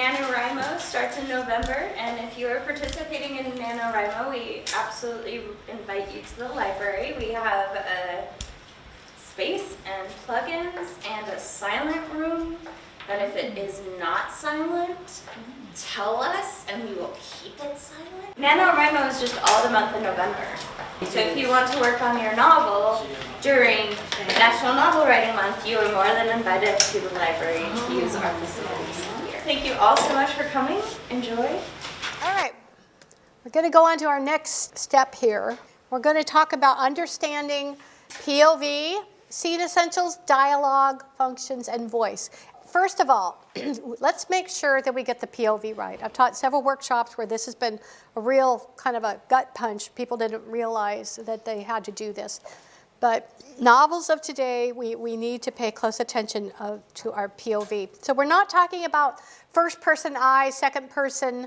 NaNoWriMo starts in November, and if you are participating in NaNoWriMo, we absolutely invite you to the library. We have a space and plugins and a silent room, but if it is not silent, tell us and we will keep it silent. NaNoWriMo is just all the month of November. So if you want to work on your novel during National Novel Writing Month, you are more than invited to the library to use our facilities here. Thank you all so much for coming. Enjoy. All right. We're going to go on to our next step here. We're going to talk about understanding POV, scene essentials, dialogue, functions, and voice. First of all, let's make sure that we get the POV right. I've taught several workshops where this has been a real kind of a gut punch. People didn't realize that they had to do this. But novels of today, we need to pay close attention to our POV. So we're not talking about first person I, second person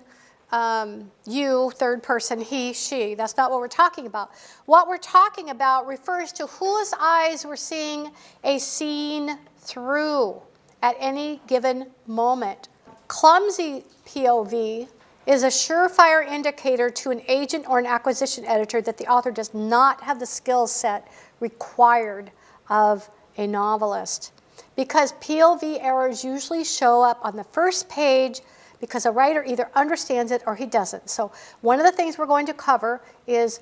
you, third person he, she. That's not what we're talking about. What we're talking about refers to whose eyes we're seeing a scene through at any given moment. Clumsy POV is a surefire indicator to an agent or an acquisition editor that the author does not have the skill set required of a novelist. Because POV errors usually show up on the first page because a writer either understands it or he doesn't. So one of the things we're going to cover is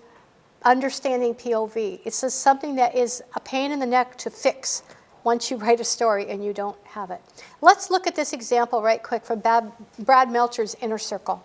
understanding POV. It's just something that is a pain in the neck to fix once you write a story and you don't have it. Let's look at this example right quick from Brad Melcher's Inner Circle.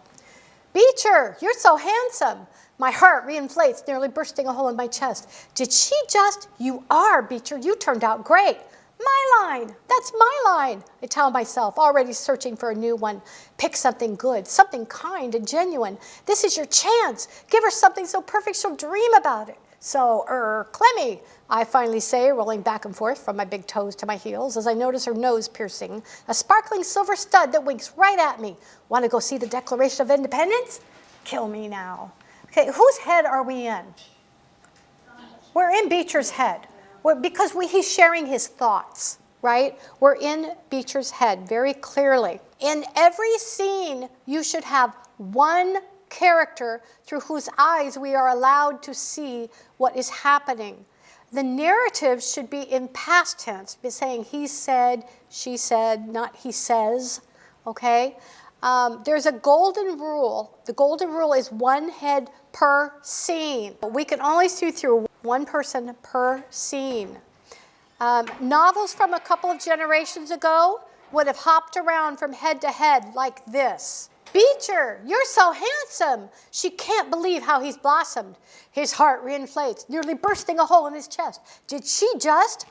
Beecher, you're so handsome. My heart reinflates, nearly bursting a hole in my chest. Did she just? You are, Beecher. You turned out great. My line. That's my line, I tell myself, already searching for a new one. Pick something good, something kind and genuine. This is your chance. Give her something so perfect she'll dream about it. So, Clemmy, I finally say, rolling back and forth from my big toes to my heels as I notice her nose piercing, a sparkling silver stud that winks right at me. Want to go see the Declaration of Independence? Kill me now. Okay, whose head are we in? We're in Beecher's head. Because he's sharing his thoughts, right? We're in Beecher's head very clearly. In every scene, you should have one character through whose eyes we are allowed to see what is happening. The narrative should be in past tense, be saying he said, she said, not he says, okay? There's a golden rule. The golden rule is one head per scene. We can only see through one person per scene. Novels from a couple of generations ago would have hopped around from head to head like this. Beecher, you're so handsome. She can't believe how he's blossomed. His heart reinflates, nearly bursting a hole in his chest. Did she just?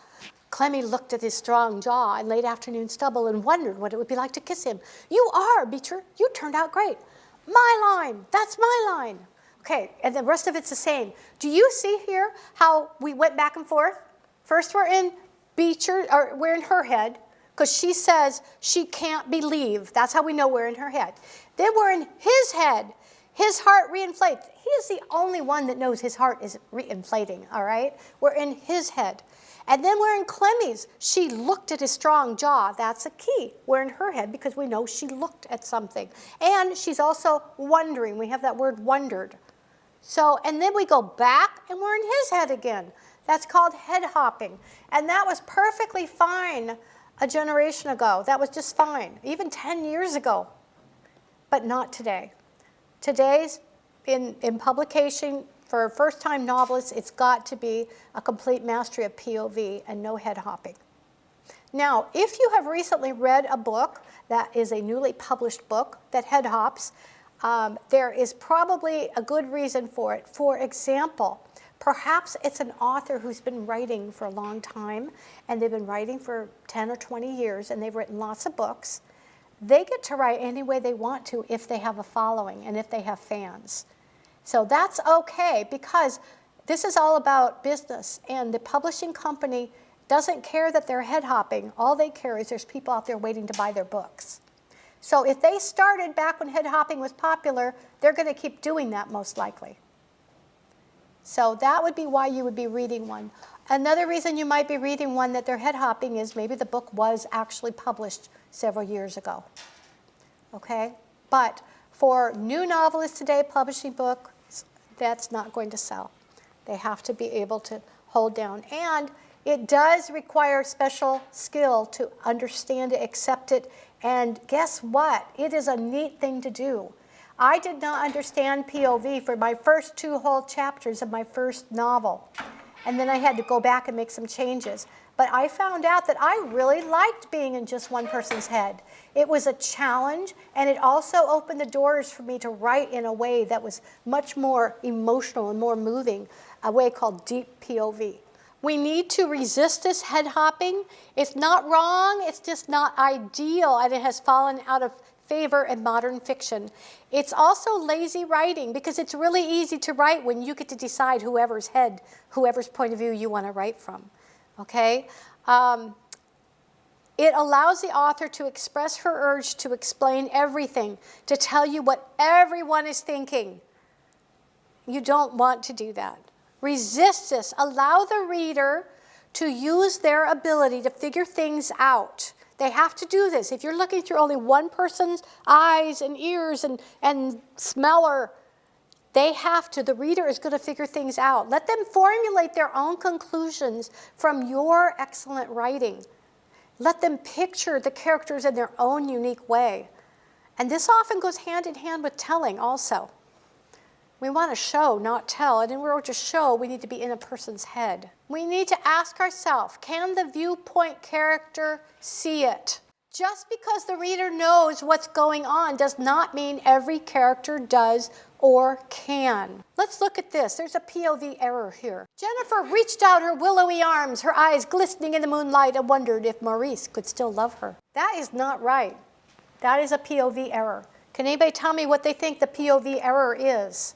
Clemmy looked at his strong jaw and late afternoon stubble and wondered what it would be like to kiss him. You are, Beecher. You turned out great. My line. That's my line. Okay, and the rest of it's the same. Do you see here how we went back and forth? First we're in Beecher, or we're in her head, because she says she can't believe. That's how we know we're in her head. Then we're in his head. His heart reinflates. He is the only one that knows his heart is reinflating, all right? We're in his head. And then we're in Clemmy's. She looked at his strong jaw. That's a key. We're in her head because we know she looked at something. And she's also wondering. We have that word wondered. So, and then we go back and we're in his head again. That's called head hopping. And that was perfectly fine a generation ago. That was just fine, even 10 years ago, but not today. Today's in publication for first-time novelists, it's got to be a complete mastery of POV and no head hopping. Now, if you have recently read a book that is a newly published book that head hops, there is probably a good reason for it. For example, perhaps it's an author who's been writing for a long time, and they've been writing for 10 or 20 years, and they've written lots of books. They get to write any way they want to if they have a following and if they have fans. So that's okay, because this is all about business, and the publishing company doesn't care that they're head hopping. All they care is there's people out there waiting to buy their books. So if they started back when head hopping was popular, they're going to keep doing that most likely. So that would be why you would be reading one. Another reason you might be reading one that they're head hopping is maybe the book was actually published several years ago. okay? But for new novelists today publishing books, that's not going to sell. They have to be able to hold down. And it does require special skill to understand it, accept it, and guess what? It is a neat thing to do. I did not understand POV for my first 2 whole chapters of my first novel. And then I had to go back and make some changes. But I found out that I really liked being in just one person's head. It was a challenge, and it also opened the doors for me to write in a way that was much more emotional and more moving, a way called deep POV. We need to resist this head hopping. It's not wrong, it's just not ideal, and it has fallen out of favor in modern fiction. It's also lazy writing because it's really easy to write when you get to decide whoever's point of view you want to write from. Okay? It allows the author to express her urge to explain everything, to tell you what everyone is thinking. You don't want to do that. Resist this. Allow the reader to use their ability to figure things out. They have to do this. If you're looking through only one person's eyes and ears and smeller, they have to. The reader is going to figure things out. Let them formulate their own conclusions from your excellent writing. Let them picture the characters in their own unique way. And this often goes hand in hand with telling also. We want to show, not tell. And in order to show, we need to be in a person's head. We need to ask ourselves, can the viewpoint character see it? Just because the reader knows what's going on does not mean every character does or can. Let's look at this. There's a POV error here. Jennifer reached out her willowy arms, her eyes glistening in the moonlight, and wondered if Maurice could still love her. That is not right. That is a POV error. Can anybody tell me what they think the POV error is?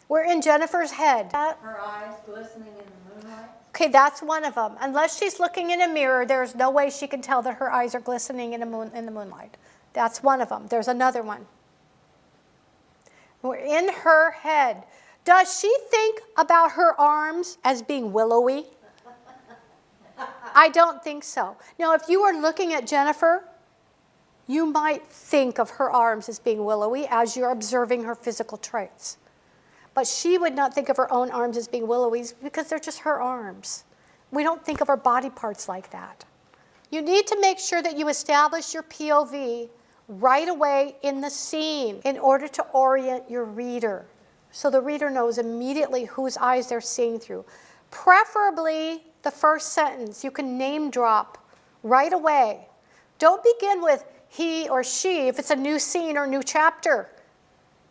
We're in Jennifer's head. Her eyes glistening in the moonlight. Okay, that's one of them. Unless she's looking in a mirror, there's no way she can tell that her eyes are glistening in the moonlight. That's one of them. There's another one. We're in her head. Does she think about her arms as being willowy? I don't think so. Now, if you were looking at Jennifer, you might think of her arms as being willowy as you're observing her physical traits. But she would not think of her own arms as being willowy because they're just her arms. We don't think of our body parts like that. You need to make sure that you establish your POV right away in the scene in order to orient your reader so the reader knows immediately whose eyes they're seeing through. Preferably the first sentence. You can name drop right away. Don't begin with he or she if it's a new scene or new chapter.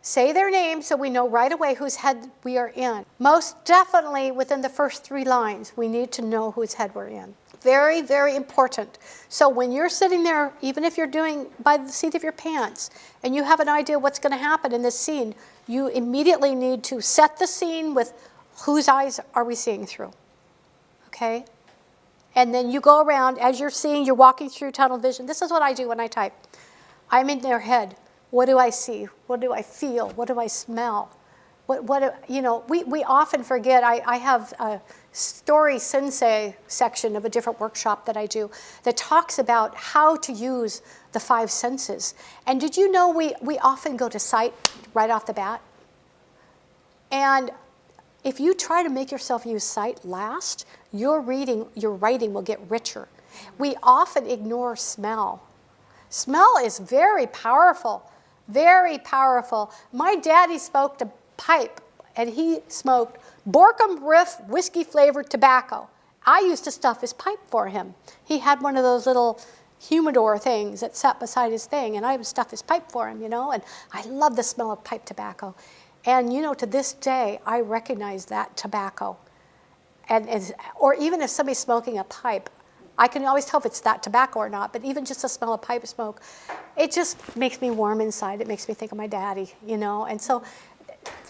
Say their name so we know right away whose head we are in. Most definitely within the first 3 lines, we need to know whose head we're in. Very, very important. So when you're sitting there, even if you're doing by the seat of your pants, and you have an idea what's going to happen in this scene, you immediately need to set the scene with whose eyes are we seeing through. Okay? And then you go around as you're seeing, you're walking through tunnel vision. This is what I do when I type. I'm in their head. What do I see? What do I feel? What do I smell? We often forget. I have a story sensei section of a different workshop that I do that talks about how to use the 5 senses. And did you know we often go to sight right off the bat? And if you try to make yourself use sight last, your writing will get richer. We often ignore smell. Smell is very powerful. Very powerful. My daddy smoked a pipe, and he smoked Borkum Riff whiskey-flavored tobacco. I used to stuff his pipe for him. He had one of those little humidor things that sat beside his thing, and I would stuff his pipe for him, and I love the smell of pipe tobacco. And, to this day, I recognize that tobacco. Or even if somebody's smoking a pipe, I can always tell if it's that tobacco or not, but even just the smell of pipe smoke, it just makes me warm inside. It makes me think of my daddy, And so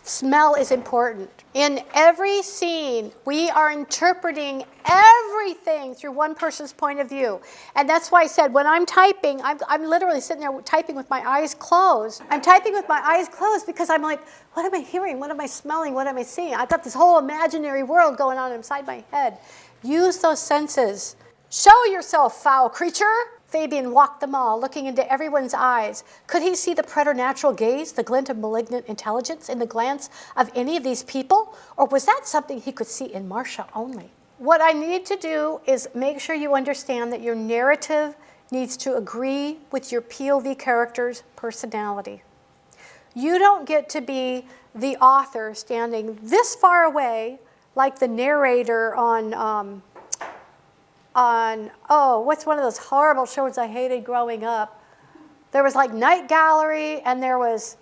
smell is important. In every scene, we are interpreting everything through one person's point of view. And that's why I said when I'm typing, I'm literally sitting there typing with my eyes closed. I'm typing with my eyes closed because I'm like, what am I hearing? What am I smelling? What am I seeing? I've got this whole imaginary world going on inside my head. Use those senses. Show yourself, foul creature. Fabian walked the mall, looking into everyone's eyes. Could he see the preternatural gaze, the glint of malignant intelligence in the glance of any of these people? Or was that something he could see in Marcia only? What I need to do is make sure you understand that your narrative needs to agree with your POV character's personality. You don't get to be the author standing this far away, like the narrator on what's one of those horrible shows I hated growing up? There was like Night Gallery, and there was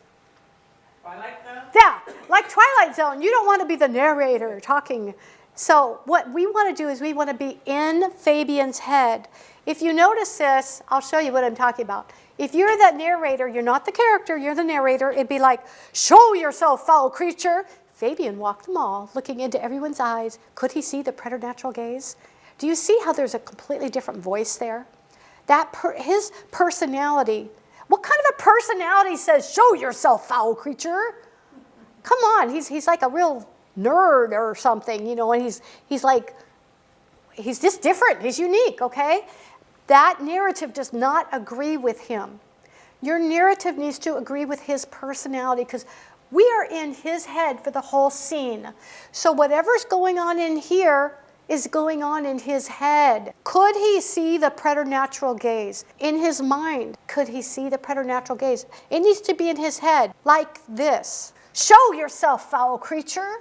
Twilight Zone? yeah, like Twilight Zone. You don't want to be the narrator talking. So what we want to do is we want to be in Fabian's head. If you notice this, I'll show you what I'm talking about. If you're that narrator, you're not the character, you're the narrator, it'd be like, show yourself, foul creature. Fabian walked the mall, looking into everyone's eyes. Could he see the preternatural gaze? Do you see how there's a completely different voice there? His personality, what kind of a personality says, show yourself, foul creature? Come on, he's like a real nerd or something, and he's just different, he's unique, okay? That narrative does not agree with him. Your narrative needs to agree with his personality because we are in his head for the whole scene. So whatever's going on in here is going on in his head. Could he see the preternatural gaze? In his mind, could he see the preternatural gaze? It needs to be in his head, like this. Show yourself, foul creature.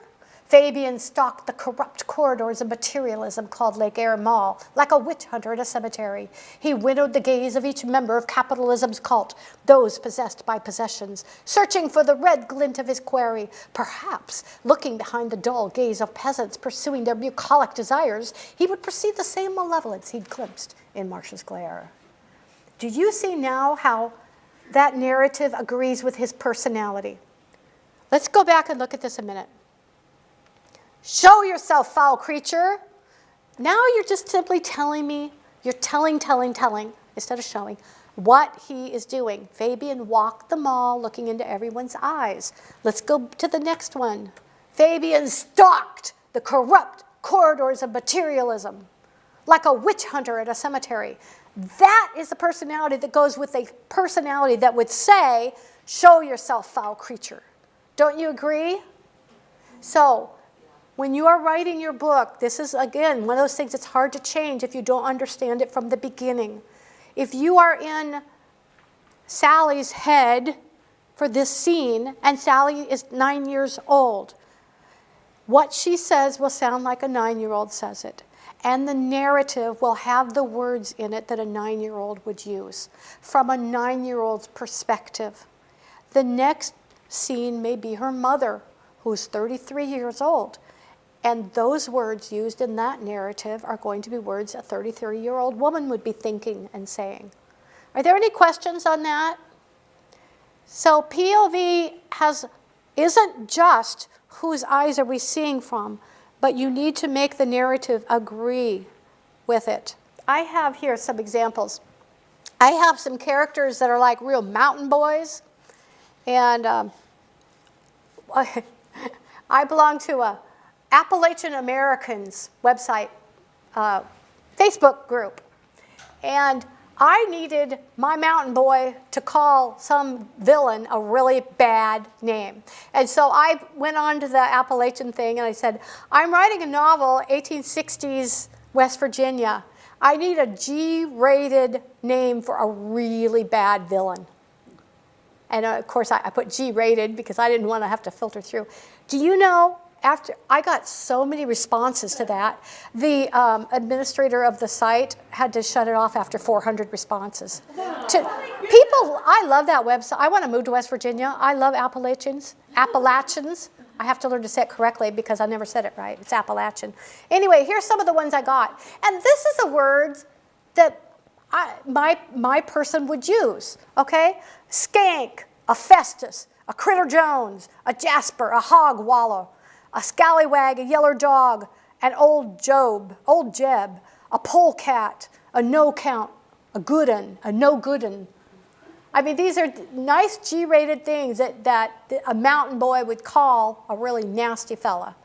Fabian stalked the corrupt corridors of materialism called Lake Air Mall, like a witch hunter at a cemetery. He winnowed the gaze of each member of capitalism's cult, those possessed by possessions, searching for the red glint of his quarry, perhaps looking behind the dull gaze of peasants pursuing their bucolic desires, he would perceive the same malevolence he'd glimpsed in Marcia's glare. Do you see now how that narrative agrees with his personality? Let's go back and look at this a minute. Show yourself, foul creature. Now you're just simply telling me, you're telling, instead of showing, what he is doing. Fabian walked the mall looking into everyone's eyes. Let's go to the next one. Fabian stalked the corrupt corridors of materialism, like a witch hunter at a cemetery. That is the personality that goes with a personality that would say, show yourself, foul creature. Don't you agree? So, when you are writing your book, this is, again, one of those things that's hard to change if you don't understand it from the beginning. If you are in Sally's head for this scene, and Sally is 9 years old, what she says will sound like a 9-year-old says it. And the narrative will have the words in it that a 9-year-old would use from a 9-year-old's perspective. The next scene may be her mother, who's 33 years old. And those words used in that narrative are going to be words a 33-year-old woman would be thinking and saying. Are there any questions on that? So POV isn't just whose eyes are we seeing from, but you need to make the narrative agree with it. I have here some examples. I have some characters that are like real mountain boys. And I belong to a Appalachian Americans website, Facebook group. And I needed my mountain boy to call some villain a really bad name. And so I went on to the Appalachian thing and I said, I'm writing a novel, 1860s West Virginia. I need a G-rated name for a really bad villain. And of course I put G-rated because I didn't want to have to filter through. Do you know, after I got so many responses to that, the administrator of the site had to shut it off after 400 responses. I love that website. I want to move to West Virginia. I love Appalachians. I have to learn to say it correctly because I never said it right. It's Appalachian. Anyway, here's some of the ones I got. And this is a word that my person would use, okay? Skank, a Festus, a Critter Jones, a Jasper, a Hog Wallow, a scallywag, a yeller dog, an old Jeb, a polecat, a no count, a good un, a no good un. I mean, these are nice G-rated things that a mountain boy would call a really nasty fella.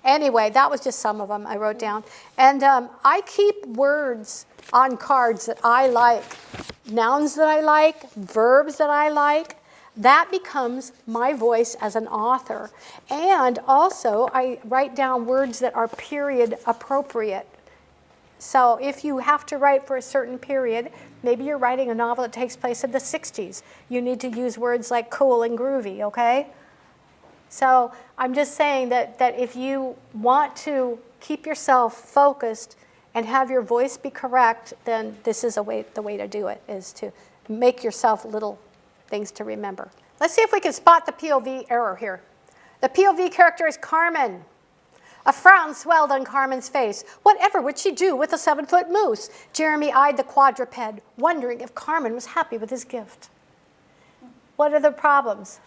Anyway, that was just some of them I wrote down. And I keep words on cards that I like, nouns that I like, verbs that I like. That becomes my voice as an author. And also, I write down words that are period appropriate. So if you have to write for a certain period, maybe you're writing a novel that takes place in the 60s. You need to use words like cool and groovy, okay? So I'm just saying that if you want to keep yourself focused and have your voice be correct, then this is the way to do it, is to make yourself little things to remember. Let's see if we can spot the POV error here. The POV character is Carmen. A frown swelled on Carmen's face. Whatever would she do with a 7-foot moose? Jeremy eyed the quadruped, wondering if Carmen was happy with his gift. What are the problems?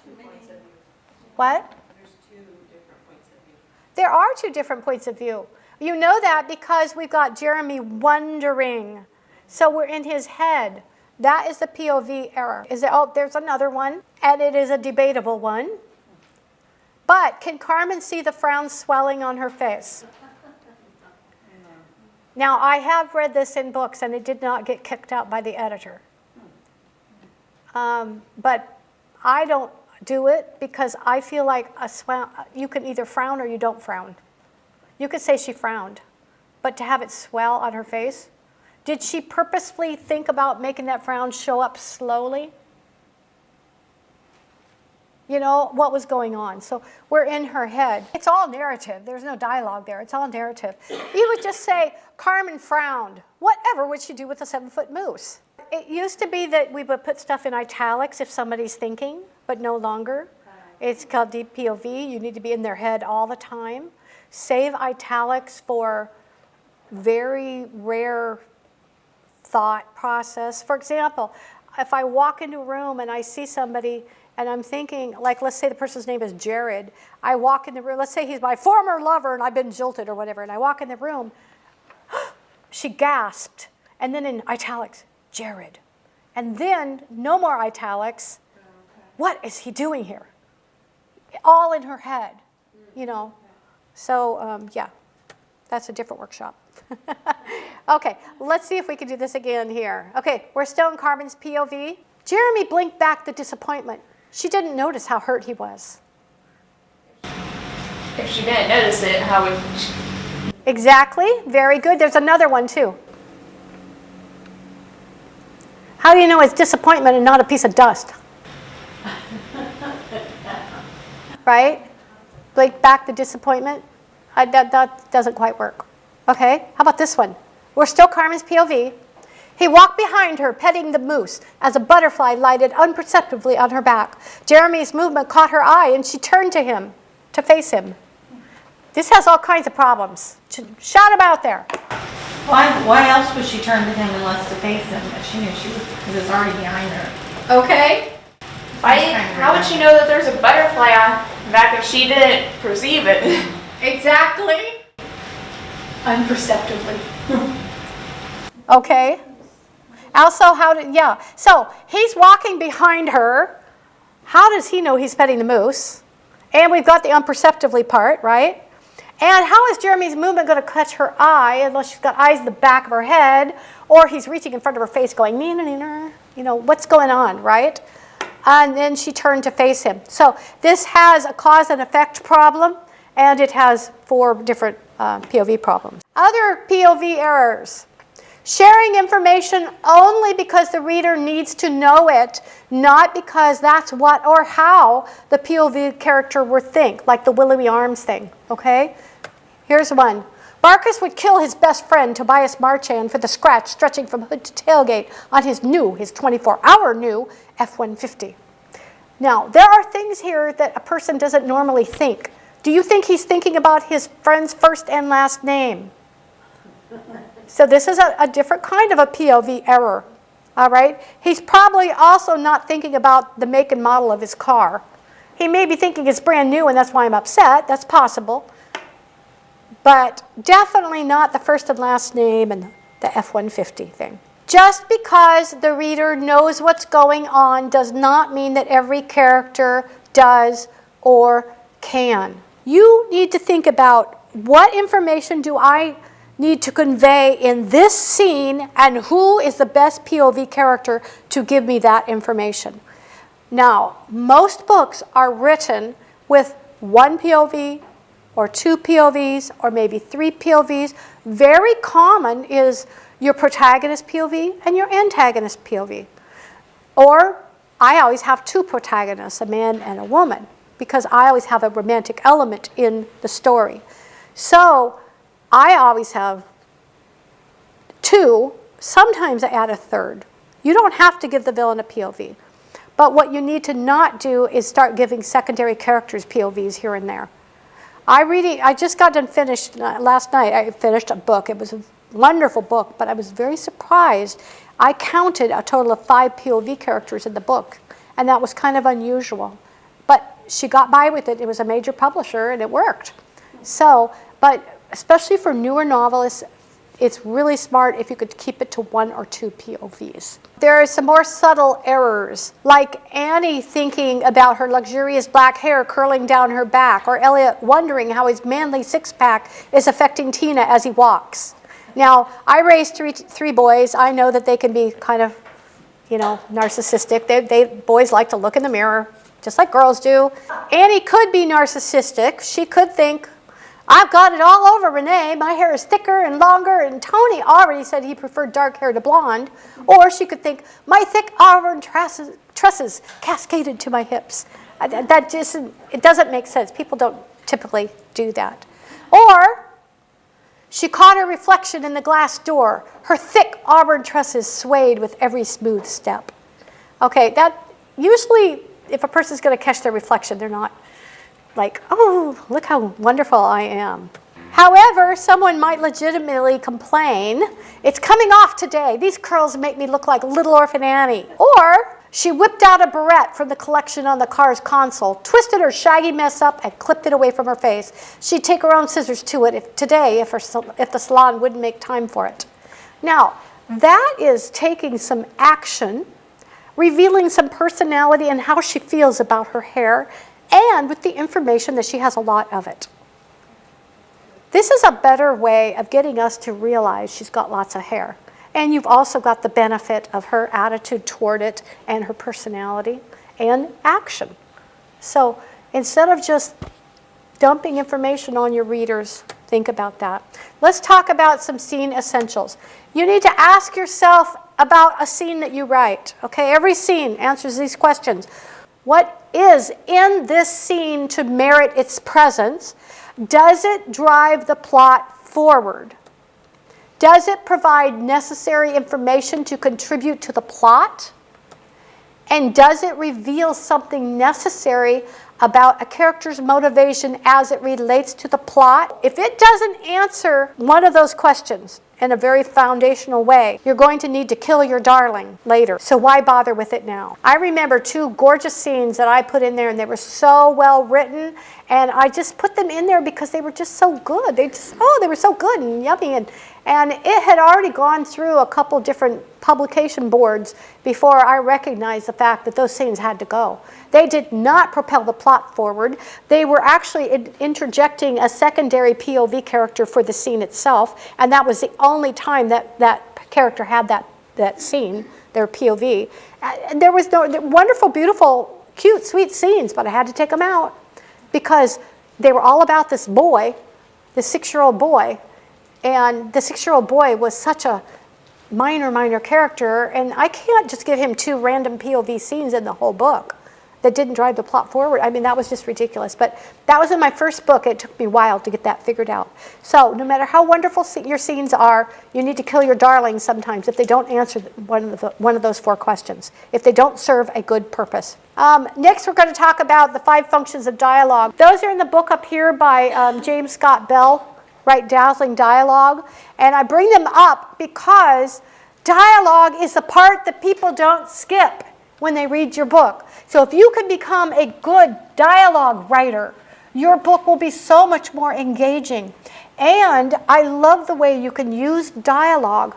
What? There's 2 different points of view. There are 2 different points of view. You know that because we've got Jeremy wondering. So we're in his head. That is the POV error. Oh, there's another one, and it is a debatable one. But can Carmen see the frown swelling on her face? Now, I have read this in books, and it did not get kicked out by the editor. But I don't do it because I feel like you can either frown or you don't frown. You could say she frowned, but to have it swell on her face, did she purposefully think about making that frown show up slowly? You know, what was going on? So we're in her head. It's all narrative. There's no dialogue there. It's all narrative. You would just say, Carmen frowned. Whatever would she do with a 7-foot moose? It used to be that we would put stuff in italics if somebody's thinking, but no longer. It's called deep POV. You need to be in their head all the time. Save italics for very rare thought process. For example, if I walk into a room and I see somebody and I'm thinking, like, let's say the person's name is Jared. I walk in the room, let's say he's my former lover and I've been jilted or whatever, and I walk in the room, she gasped, and then in italics, Jared. And then no more italics. What is he doing here? All in her head, you know. So, yeah, that's a different workshop. Okay, let's see if we can do this again here. Okay, we're still in Carmen's POV. Jeremy blinked back the disappointment. She didn't notice how hurt he was. If she didn't notice it, how would she? Exactly, very good. There's another one too. How do you know it's disappointment and not a piece of dust? Right? Blink back the disappointment. That doesn't quite work. Okay, how about this one? We're still Carmen's POV. He walked behind her, petting the moose, as a butterfly lighted imperceptibly on her back. Jeremy's movement caught her eye, and she turned to face him. This has all kinds of problems. Shout them out there. Why else would she turn to him unless to face him if she knew he was already behind her? Okay. How would she know that there's a butterfly on her back if she didn't perceive it? Exactly. Imperceptibly. Okay. Also, so he's walking behind her. How does he know he's petting the moose? And we've got the imperceptibly part, right? And how is Jeremy's movement going to catch her eye unless she's got eyes in the back of her head, or he's reaching in front of her face going, you know, what's going on, right? And then she turned to face him. So this has a cause and effect problem, and it has 4 different POV problems. Other POV errors. Sharing information only because the reader needs to know it, not because that's what or how the POV character would think, like the willowy arms thing, okay? Here's one. Marcus would kill his best friend, Tobias Marchand, for the scratch stretching from hood to tailgate on his 24-hour new F-150. Now, there are things here that a person doesn't normally think. Do you think he's thinking about his friend's first and last name? So this is a different kind of a POV error, all right? He's probably also not thinking about the make and model of his car. He may be thinking it's brand new and that's why I'm upset. That's possible. But definitely not the first and last name and the F-150 thing. Just because the reader knows what's going on does not mean that every character does or can. You need to think about what information do I need to convey in this scene, and who is the best POV character to give me that information? Now, most books are written with one POV or two POVs or maybe three POVs. Very common is your protagonist POV and your antagonist POV. Or I always have two protagonists, a man and a woman, because I always have a romantic element in the story. So I always have two. Sometimes I add a third. You don't have to give the villain a POV. But what you need to not do is start giving secondary characters POVs here and there. I just got done finished last night. I finished a book. It was a wonderful book, but I was very surprised. I counted a total of 5 POV characters in the book, and that was kind of unusual. But she got by with it. It was a major publisher, and it worked. So, but especially for newer novelists, it's really smart if you could keep it to 1 or 2 POVs. There are some more subtle errors, like Annie thinking about her luxurious black hair curling down her back, or Elliot wondering how his manly six-pack is affecting Tina as he walks. Now, I raised three boys. I know that they can be kind of, narcissistic. Boys like to look in the mirror, just like girls do. Annie could be narcissistic. She could think, I've got it all over Renee. My hair is thicker and longer, and Tony already said he preferred dark hair to blonde. Or she could think, my thick auburn tresses cascaded to my hips. It doesn't make sense. People don't typically do that. Or she caught her reflection in the glass door. Her thick auburn tresses swayed with every smooth step. Okay, that usually, if a person's going to catch their reflection, they're not like, oh, look how wonderful I am. However, someone might legitimately complain, it's coming off today. These curls make me look like Little Orphan Annie. Or she whipped out a barrette from the collection on the car's console, twisted her shaggy mess up, and clipped it away from her face. She'd take her own scissors to it if the salon wouldn't make time for it. Now, that is taking some action, revealing some personality and how she feels about her hair, and with the information that she has a lot of it. This is a better way of getting us to realize she's got lots of hair. And you've also got the benefit of her attitude toward it and her personality and action. So instead of just dumping information on your readers, think about that. Let's talk about some scene essentials. You need to ask yourself about a scene that you write. Okay, every scene answers these questions. What is in this scene to merit its presence? Does it drive the plot forward? Does it provide necessary information to contribute to the plot? And does it reveal something necessary about a character's motivation as it relates to the plot? If it doesn't answer one of those questions in a very foundational way, you're going to need to kill your darling later. So why bother with it now? I remember 2 gorgeous scenes that I put in there, and they were so well written, and I just put them in there because they were just so good. They were so good and yummy, and it had already gone through a couple different publication boards before I recognized the fact that those scenes had to go. They did not propel the plot forward. They were actually interjecting a secondary POV character for the scene itself, and that was the only time that character had that scene, their POV. There was wonderful, beautiful, cute, sweet scenes, but I had to take them out because they were all about this boy, this 6-year-old boy, and the 6-year-old boy was such a minor character, and I can't just give him 2 random POV scenes in the whole book that didn't drive the plot forward. I mean, that was just ridiculous. But that was in my first book. It took me a while to get that figured out. So no matter how wonderful your scenes are, you need to kill your darlings sometimes if they don't answer one of those 4 questions, if they don't serve a good purpose. Next, we're going to talk about the 5 functions of dialogue. Those are in the book up here by James Scott Bell, Write Dazzling Dialogue. And I bring them up because dialogue is the part that people don't skip when they read your book. So if you can become a good dialogue writer, your book will be so much more engaging. And I love the way you can use dialogue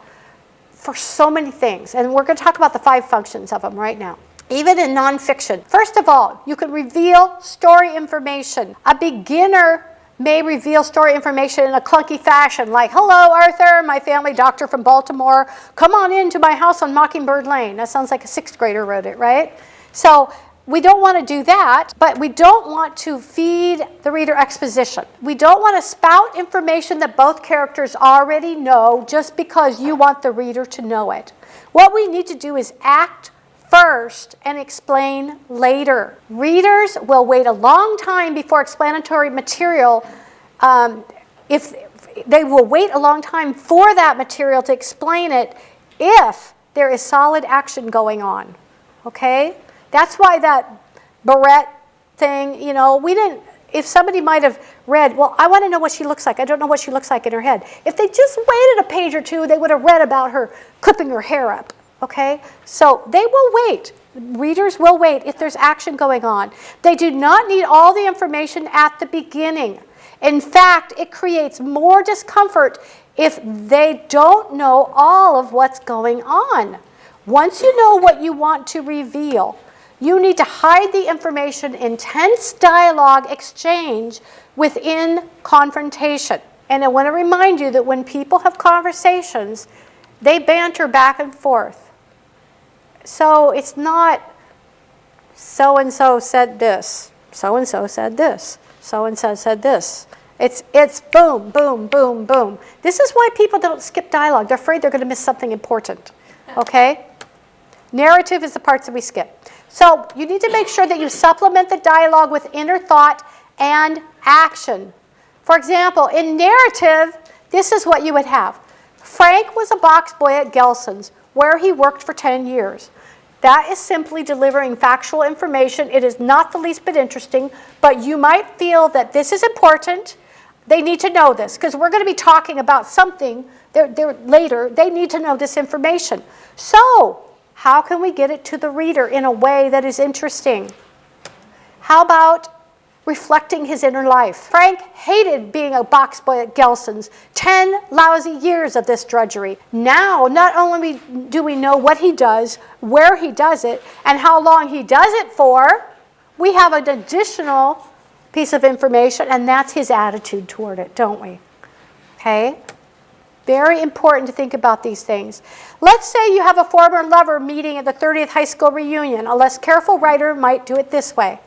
for so many things. And we're going to talk about the 5 functions of them right now. Even in nonfiction. First of all, you can reveal story information. A beginner may reveal story information in a clunky fashion, like, hello, Arthur, my family doctor from Baltimore. Come on into my house on Mockingbird Lane. That sounds like a 6th grader wrote it, right? So we don't want to do that, but we don't want to feed the reader exposition. We don't want to spout information that both characters already know just because you want the reader to know it. What we need to do is act first and explain later. Readers will wait a long time before explanatory material. If they will wait a long time for that material to explain it if there is solid action going on. Okay? That's why that barrette thing, you know, we didn't, if somebody might have read, well, I want to know what she looks like. I don't know what she looks like in her head. If they just waited a page or two, they would have read about her clipping her hair up. Okay? So they will wait. Readers will wait if there's action going on. They do not need all the information at the beginning. In fact, it creates more discomfort if they don't know all of what's going on. Once you know what you want to reveal, you need to hide the information in tense dialogue exchange within confrontation. And I want to remind you that when people have conversations, they banter back and forth. So it's not so-and-so said this, so-and-so said this, so-and-so said this. It's boom, boom, boom, boom. This is why people don't skip dialogue. They're afraid they're going to miss something important. Okay? Narrative is the parts that we skip. So you need to make sure that you supplement the dialogue with inner thought and action. For example, in narrative, this is what you would have. Frank was a box boy at Gelson's, where he worked for 10 years. That is simply delivering factual information. It is not the least bit interesting, but you might feel that this is important. They need to know this, because we're going to be talking about something later. They need to know this information. So, how can we get it to the reader in a way that is interesting? How about reflecting his inner life? Frank hated being a box boy at Gelson's. 10 lousy years of this drudgery. Now, not only do we know what he does, where he does it, and how long he does it for, we have an additional piece of information, and that's his attitude toward it, don't we? Okay? Very important to think about these things. Let's say you have a former lover meeting at the 30th high school reunion. A less careful writer might do it this way.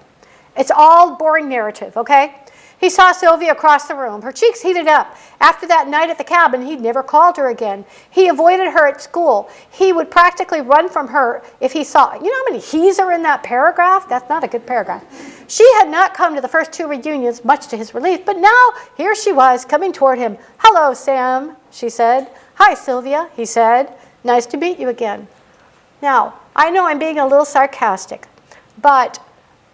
It's all boring narrative, okay? He saw Sylvia across the room. Her cheeks heated up. After that night at the cabin, he'd never called her again. He avoided her at school. He would practically run from her if he saw, you know how many he's are in that paragraph? That's not a good paragraph. She had not come to the first 2 reunions, much to his relief, but now here she was coming toward him. Hello, Sam, she said. Hi, Sylvia, he said. Nice to meet you again. Now, I know I'm being a little sarcastic, but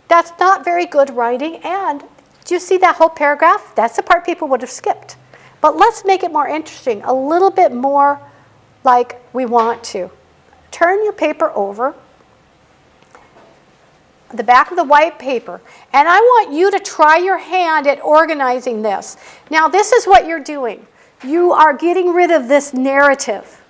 that's not very good writing, and do you see that whole paragraph? That's the part people would have skipped. But let's make it more interesting, a little bit more like we want to. Turn your paper over, the back of the white paper, and I want you to try your hand at organizing this. Now, this is what you're doing. You are getting rid of this narrative.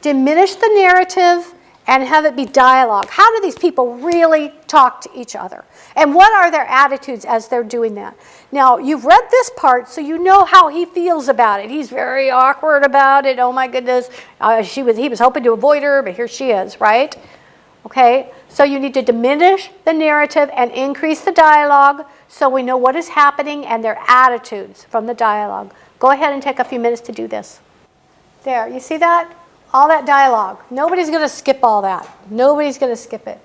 Diminish the narrative and have it be dialogue. How do these people really talk to each other? And what are their attitudes as they're doing that? Now, you've read this part, so you know how he feels about it. He's very awkward about it. Oh my goodness, he was hoping to avoid her, but here she is, right? Okay, so you need to diminish the narrative and increase the dialogue so we know what is happening and their attitudes from the dialogue. Go ahead and take a few minutes to do this. There, you see that? All that dialogue. Nobody's going to skip all that. Nobody's going to skip it.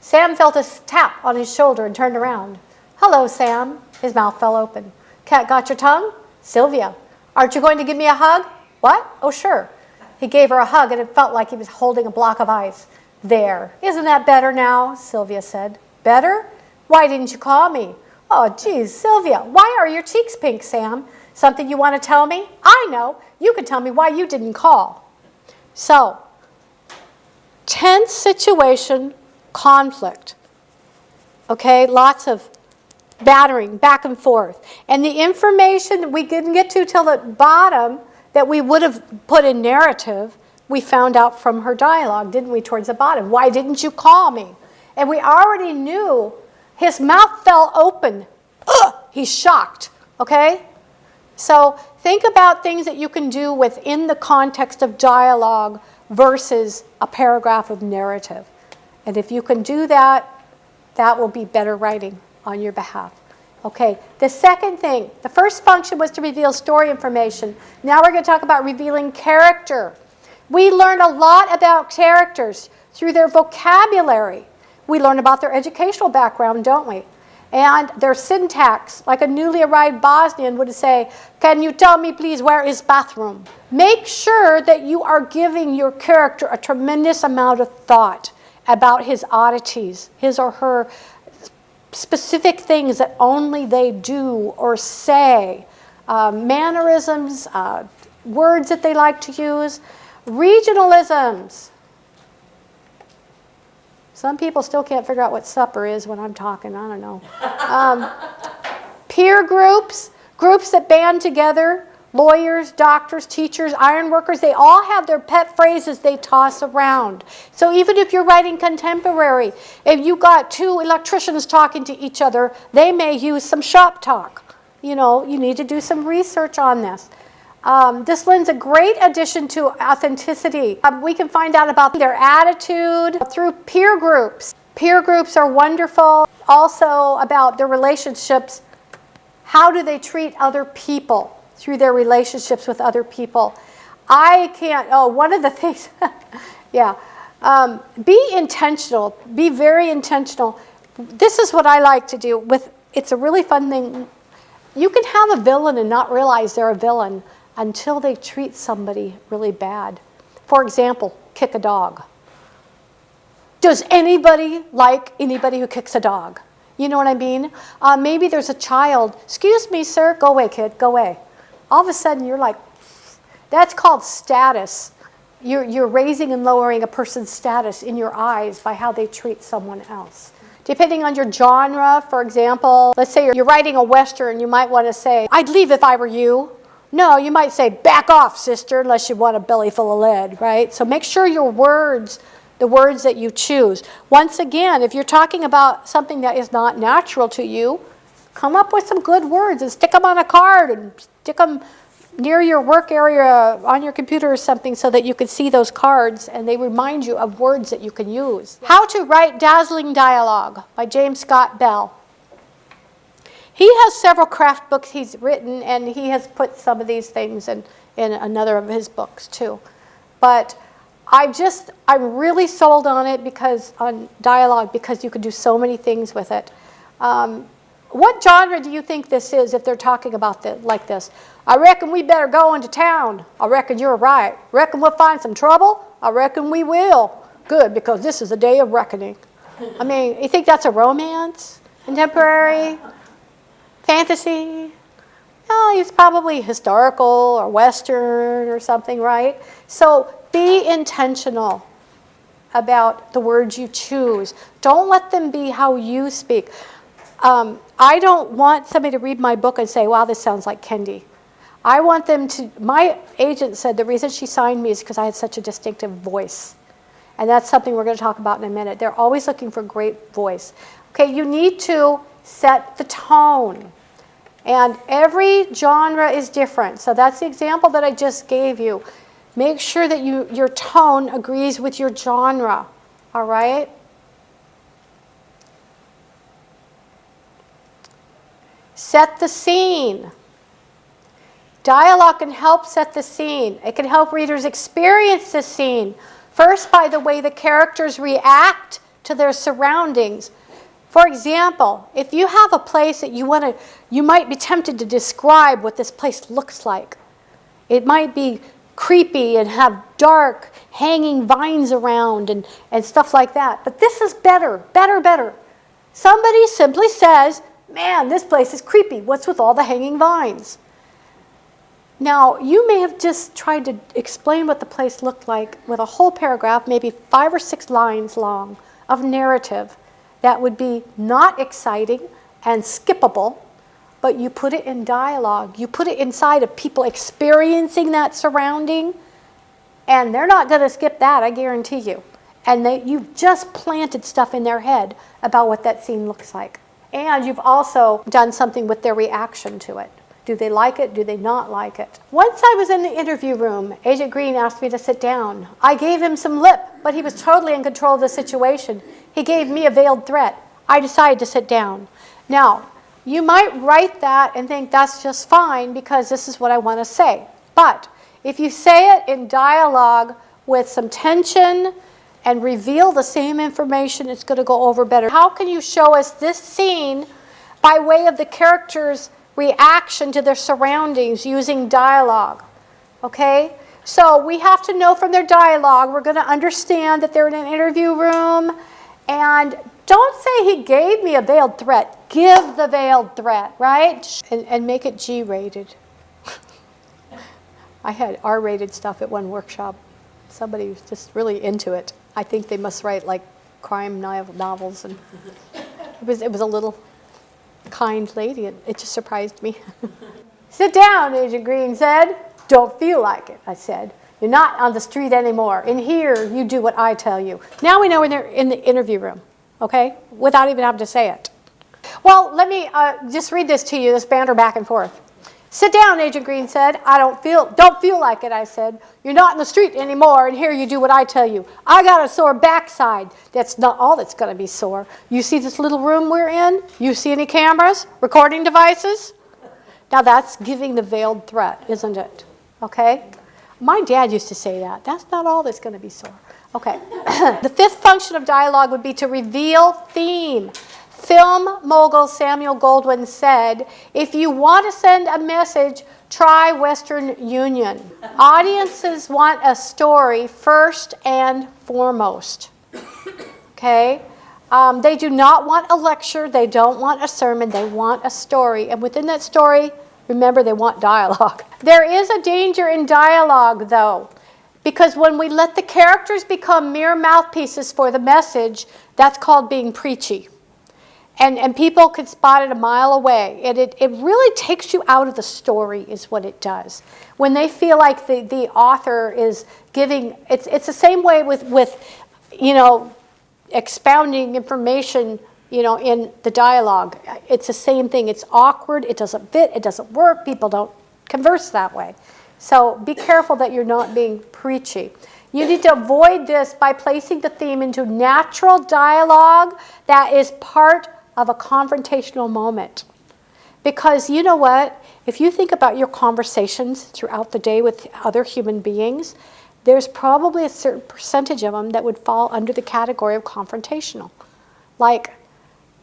Sam felt a tap on his shoulder and turned around. Hello, Sam. His mouth fell open. Cat got your tongue? Sylvia. Aren't you going to give me a hug? What? Oh, sure. He gave her a hug, and it felt like he was holding a block of ice. There. Isn't that better now? Sylvia said. Better? Why didn't you call me? Oh, geez, Sylvia. Why are your cheeks pink, Sam? Something you want to tell me? I know. You can tell me why you didn't call. So, tense situation, conflict. Okay, lots of battering back and forth. And the information that we didn't get to till the bottom that we would have put in narrative, we found out from her dialogue, didn't we, towards the bottom? Why didn't you call me? And we already knew his mouth fell open. Ugh, he's shocked. Okay? So think about things that you can do within the context of dialogue versus a paragraph of narrative. And if you can do that, that will be better writing on your behalf. Okay, the second thing, the first function was to reveal story information. Now we're going to talk about revealing character. We learn a lot about characters through their vocabulary. We learn about their educational background, don't we? And their syntax, like a newly arrived Bosnian would say, "Can you tell me please where is bathroom?" Make sure that you are giving your character a tremendous amount of thought about his oddities, his or her specific things that only they do or say, mannerisms, words that they like to use, regionalisms. Some people still can't figure out what supper is when I'm talking, I don't know. Peer groups, groups that band together, lawyers, doctors, teachers, iron workers, they all have their pet phrases they toss around. So even if you're writing contemporary, if you got two electricians talking to each other, they may use some shop talk. You know, you need to do some research on this. This lends a great addition to authenticity. We can find out about their attitude through peer groups. Peer groups are wonderful. Also about their relationships. How do they treat other people through their relationships with other people? One of the things, yeah. Be intentional. Be very intentional. This is what I like to do. It's a really fun thing. You can have a villain and not realize they're a villain until they treat somebody really bad. For example, kick a dog. Does anybody like anybody who kicks a dog? You know what I mean? Maybe there's a child. "Excuse me, sir." "Go away, kid. Go away." All of a sudden, you're like, that's called status. You're raising and lowering a person's status in your eyes by how they treat someone else. Depending on your genre, for example, let's say you're writing a Western, you might want to say, "I'd leave if I were you." No, you might say, "Back off, sister," unless you want a belly full of lead, right? So make sure your words, the words that you choose. Once again, if you're talking about something that is not natural to you, come up with some good words and stick them on a card and stick them near your work area on your computer or something so that you can see those cards and they remind you of words that you can use. How to Write Dazzling Dialogue by James Scott Bell. He has several craft books he's written, and he has put some of these things in another of his books too. But I'm really sold on it on dialogue because you can do so many things with it. What genre do you think this is if they're talking about like this? "I reckon we better go into town." "I reckon you're right." "Reckon we'll find some trouble." "I reckon we will." "Good, because this is a day of reckoning." I mean, you think that's a romance? Contemporary? Fantasy? No, it's probably historical or Western or something, right? So be intentional about the words you choose. Don't let them be how you speak. I don't want somebody to read my book and say, "Wow, this sounds like Kendy." I want them to, my agent said the reason she signed me is because I had such a distinctive voice. And that's something we're going to talk about in a minute. They're always looking for great voice. Okay, you need to set the tone. And every genre is different. So that's the example that I just gave you. Make sure that your tone agrees with your genre. All right? Set the scene. Dialogue can help set the scene. It can help readers experience the scene. First, by the way the characters react to their surroundings. For example, if you have a place that you might be tempted to describe what this place looks like. It might be creepy and have dark hanging vines around and stuff like that. But this is better. Somebody simply says, "Man, this place is creepy. What's with all the hanging vines?" Now, you may have just tried to explain what the place looked like with a whole paragraph, maybe 5 or 6 lines long, of narrative that would be not exciting and skippable, but you put it in dialogue. You put it inside of people experiencing that surrounding, and they're not going to skip that, I guarantee you. And you've just planted stuff in their head about what that scene looks like. And you've also done something with their reaction to it. Do they like it? Do they not like it? Once I was in the interview room, Agent Green asked me to sit down. I gave him some lip, but he was totally in control of the situation. He gave me a veiled threat. I decided to sit down. Now, you might write that and think that's just fine because this is what I want to say. But if you say it in dialogue with some tension and reveal the same information, it's going to go over better. How can you show us this scene by way of the characters' reaction to their surroundings using dialogue? Okay? So we have to know from their dialogue, we're going to understand that they're in an interview room, and don't say he gave me a veiled threat. Give the veiled threat, right? And make it G-rated. I had R-rated stuff at one workshop. Somebody was just really into it. I think they must write like crime novels, and it was a little kind lady. It just surprised me. Sit down, Agent Green said. Don't feel like it, I said. You're not on the street anymore. In here, you do what I tell you. Now we know when they're in the interview room, okay? Without even having to say it. Well, let me just read this to you, this banter back and forth. Sit down, Agent Green said. Don't feel like it, I said. You're not in the street anymore, and here you do what I tell you. I got a sore backside. That's not all that's going to be sore. You see this little room we're in? You see any cameras, recording devices? Now that's giving the veiled threat, isn't it? Okay? My dad used to say that. That's not all that's going to be sore. Okay. The fifth function of dialogue would be to reveal theme. Film mogul Samuel Goldwyn said, if you want to send a message, try Western Union. Audiences want a story first and foremost. Okay? They do not want a lecture. They don't want a sermon. They want a story. And within that story, remember, they want dialogue. There is a danger in dialogue, though, because when we let the characters become mere mouthpieces for the message, that's called being preachy. And people can spot it a mile away. It really takes you out of the story is what it does. When they feel like the author is giving, it's the same way with expounding information, in the dialogue. It's the same thing. It's awkward. It doesn't fit. It doesn't work. People don't converse that way. So be careful that you're not being preachy. You need to avoid this by placing the theme into natural dialogue that is part of a confrontational moment. Because you know what? If you think about your conversations throughout the day with other human beings, there's probably a certain percentage of them that would fall under the category of confrontational. Like,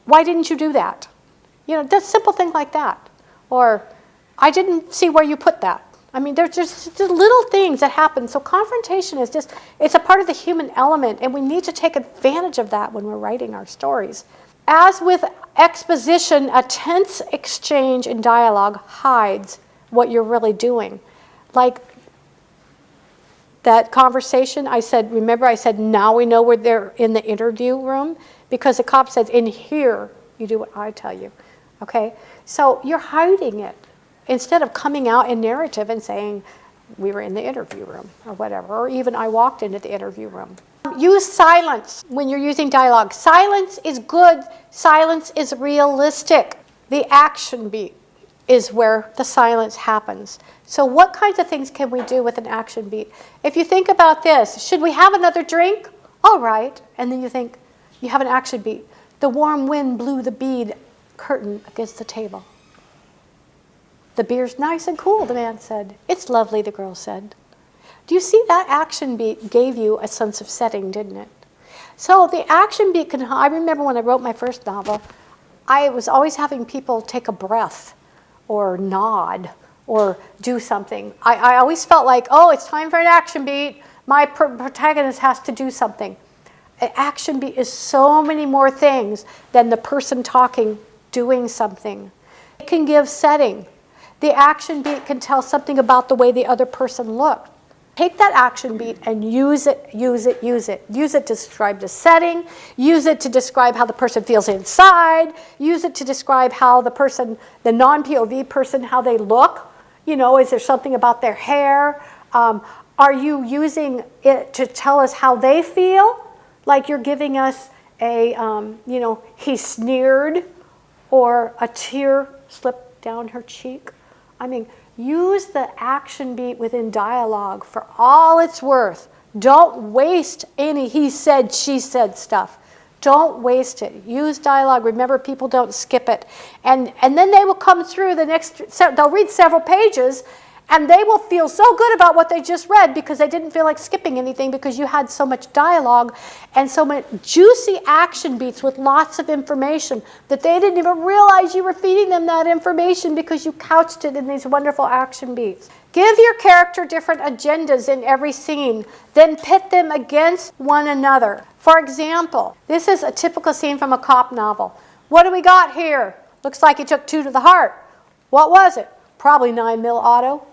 why didn't you do that? Just simple things like that. Or, I didn't see where you put that. I mean, there's just little things that happen. So confrontation is it's a part of the human element, and we need to take advantage of that when we're writing our stories. As with exposition, a tense exchange in dialogue hides what you're really doing. Like that conversation, remember I said, now we know where they're in the interview room? Because the cop says, in here, you do what I tell you. Okay? So you're hiding it instead of coming out in narrative and saying, we were in the interview room or whatever, or even I walked into the interview room. Use silence when you're using dialogue. Silence is good. Silence is realistic. The action beat is where the silence happens. So what kinds of things can we do with an action beat? If you think about this, should we have another drink? All right. And then you think, you have an action beat. The warm wind blew the bead curtain against the table. The beer's nice and cool, the man said. It's lovely, the girl said. Do you see that action beat gave you a sense of setting, didn't it? So the action beat I remember when I wrote my first novel, I was always having people take a breath or nod or do something. I always felt like, oh, it's time for an action beat. My protagonist has to do something. An action beat is so many more things than the person talking, doing something. It can give setting. The action beat can tell something about the way the other person looked. Take that action beat and use it, use it, use it. Use it to describe the setting. Use it to describe how the person feels inside. Use it to describe how the person, the non-POV person, how they look. Is there something about their hair? Are you using it to tell us how they feel? Like you're giving us he sneered, or a tear slipped down her cheek. I mean, use the action beat within dialogue for all it's worth. Don't waste any he said, she said stuff. Don't waste it. Use dialogue. Remember, people don't skip it. And then they will come through the next, they'll read several pages, and they will feel so good about what they just read because they didn't feel like skipping anything because you had so much dialogue and so many juicy action beats with lots of information that they didn't even realize you were feeding them that information because you couched it in these wonderful action beats. Give your character different agendas in every scene, then pit them against one another. For example, this is a typical scene from a cop novel. What do we got here? Looks like he took 2 to the heart. What was it? Probably 9mm auto.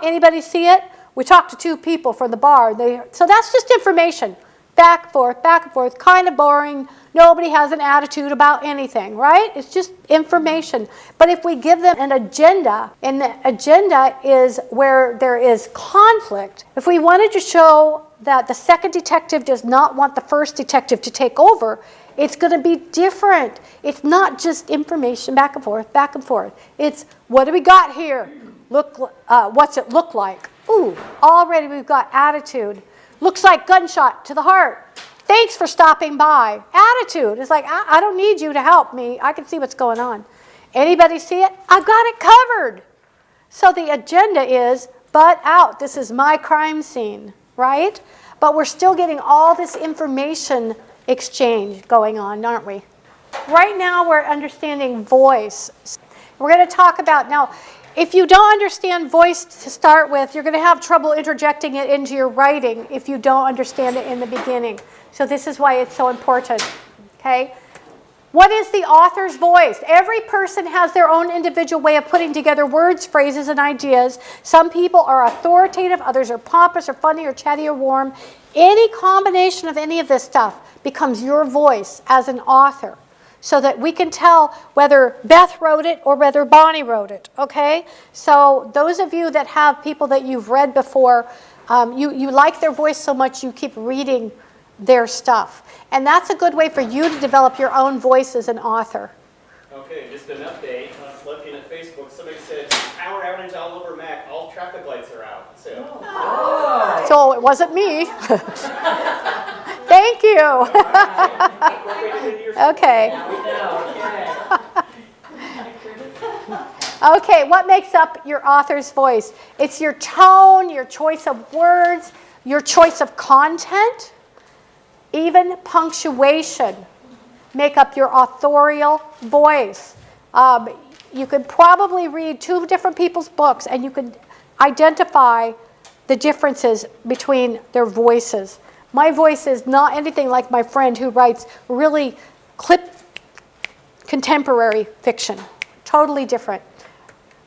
Anybody see it? We talked to 2 people from the bar. So that's just information. Back and forth, kind of boring. Nobody has an attitude about anything, right? It's just information. But if we give them an agenda, and the agenda is where there is conflict, if we wanted to show that the second detective does not want the first detective to take over, it's going to be different. It's not just information back and forth, back and forth. It's, what do we got here? What's it look like? Ooh, already we've got attitude. Looks like gunshot to the heart. Thanks for stopping by. Attitude is like, I don't need you to help me. I can see what's going on. Anybody see it? I've got it covered. So the agenda is, butt out. This is my crime scene, right? But we're still getting all this information exchange going on, aren't we? Right now we're understanding voice. We're going to talk about, now, if you don't understand voice to start with, you're going to have trouble interjecting it into your writing if you don't understand it in the beginning. So this is why it's so important, okay? What is the author's voice? Every person has their own individual way of putting together words, phrases, and ideas. Some people are authoritative, others are pompous or funny or chatty or warm. Any combination of any of this stuff becomes your voice as an author, so that we can tell whether Beth wrote it or whether Bonnie wrote it, okay? So those of you that have people that you've read before, you like their voice so much you keep reading their stuff. And that's a good way for you to develop your own voice as an author. Okay, just an update. Looking at Facebook, somebody said, power outage all over Mac, all traffic lights are out. So it wasn't me. Thank you. Okay. Okay, what makes up your author's voice? It's your tone, your choice of words, your choice of content, even punctuation make up your authorial voice. You could probably read 2 different people's books and you could identify the differences between their voices. My voice is not anything like my friend who writes really contemporary fiction. Totally different.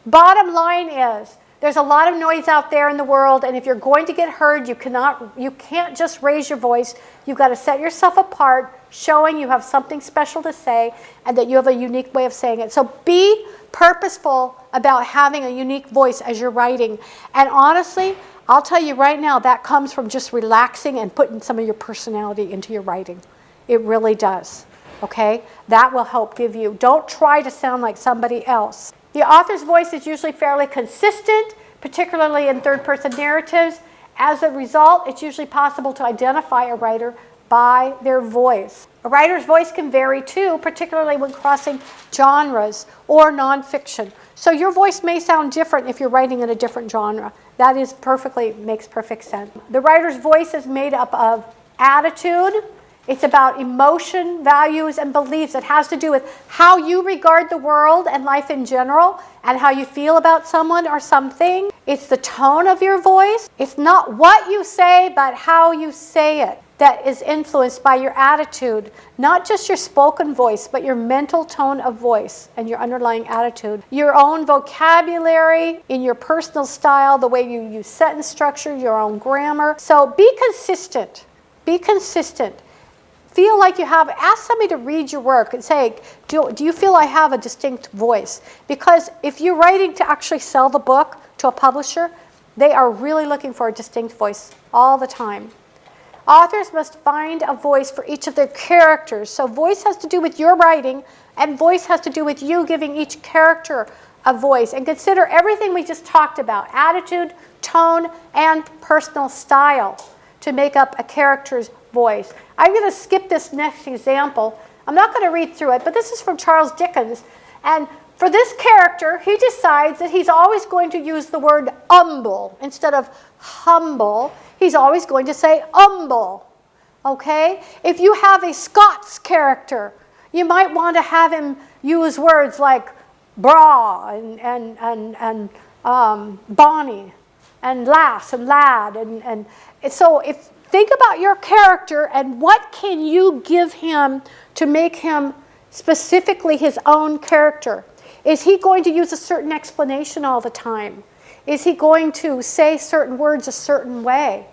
Bottom line is, there's a lot of noise out there in the world, and if you're going to get heard, you can't just raise your voice. You've got to set yourself apart, showing you have something special to say and that you have a unique way of saying it. So be purposeful about having a unique voice as you're writing. And honestly, I'll tell you right now, that comes from just relaxing and putting some of your personality into your writing. It really does, okay? That will help give you, don't try to sound like somebody else. The author's voice is usually fairly consistent, particularly in third-person narratives. As a result, it's usually possible to identify a writer by their voice. A writer's voice can vary too, particularly when crossing genres or nonfiction. So your voice may sound different if you're writing in a different genre. That makes perfect sense. The writer's voice is made up of attitude. It's about emotion, values, and beliefs. It has to do with how you regard the world and life in general and how you feel about someone or something. It's the tone of your voice. It's not what you say, but how you say it that is influenced by your attitude. Not just your spoken voice, but your mental tone of voice and your underlying attitude. Your own vocabulary, in your personal style, the way you use sentence structure, your own grammar. So be consistent. Be consistent. Feel like ask somebody to read your work and say, do you feel I have a distinct voice? Because if you're writing to actually sell the book to a publisher, they are really looking for a distinct voice all the time. Authors must find a voice for each of their characters. So voice has to do with your writing, and voice has to do with you giving each character of voice. And consider everything we just talked about, attitude, tone, and personal style to make up a character's voice. I'm going to skip this next example. I'm not going to read through it, but this is from Charles Dickens. And for this character, he decides that he's always going to use the word humble instead of humble. He's always going to say humble. Okay? If you have a Scots character, you might want to have him use words like bra and bonny and lass and lad. And so think about your character and what can you give him to make him specifically his own character. Is he going to use a certain explanation all the time? Is he going to say certain words a certain way?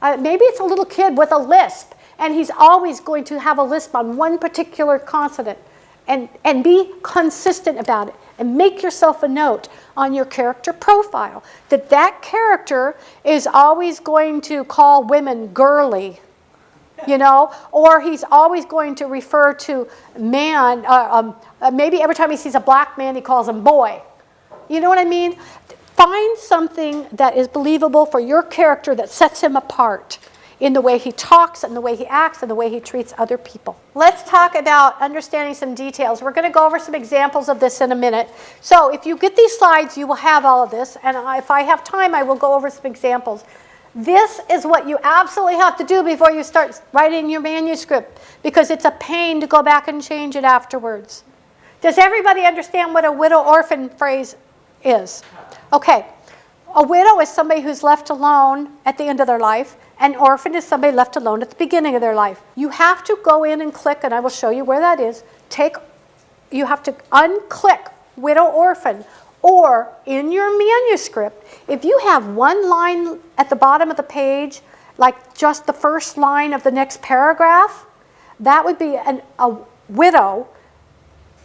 Maybe it's a little kid with a lisp, and he's always going to have a lisp on one particular consonant. And be consistent about it. And make yourself a note on your character profile that character is always going to call women girly. You know, or he's always going to refer to man, maybe every time he sees a black man, he calls him boy. You know what I mean? Find something that is believable for your character that sets him apart in the way he talks and the way he acts and the way he treats other people. Let's talk about understanding some details. We're going to go over some examples of this in a minute. So if you get these slides, you will have all of this. And if I have time, I will go over some examples. This is what you absolutely have to do before you start writing your manuscript, because it's a pain to go back and change it afterwards. Does everybody understand what a widow-orphan phrase is? Okay. A widow is somebody who's left alone at the end of their life. An orphan is somebody left alone at the beginning of their life. You have to go in and click, and I will show you where that is. You have to unclick widow-orphan. Or in your manuscript, if you have one line at the bottom of the page, like just the first line of the next paragraph, that would be a widow,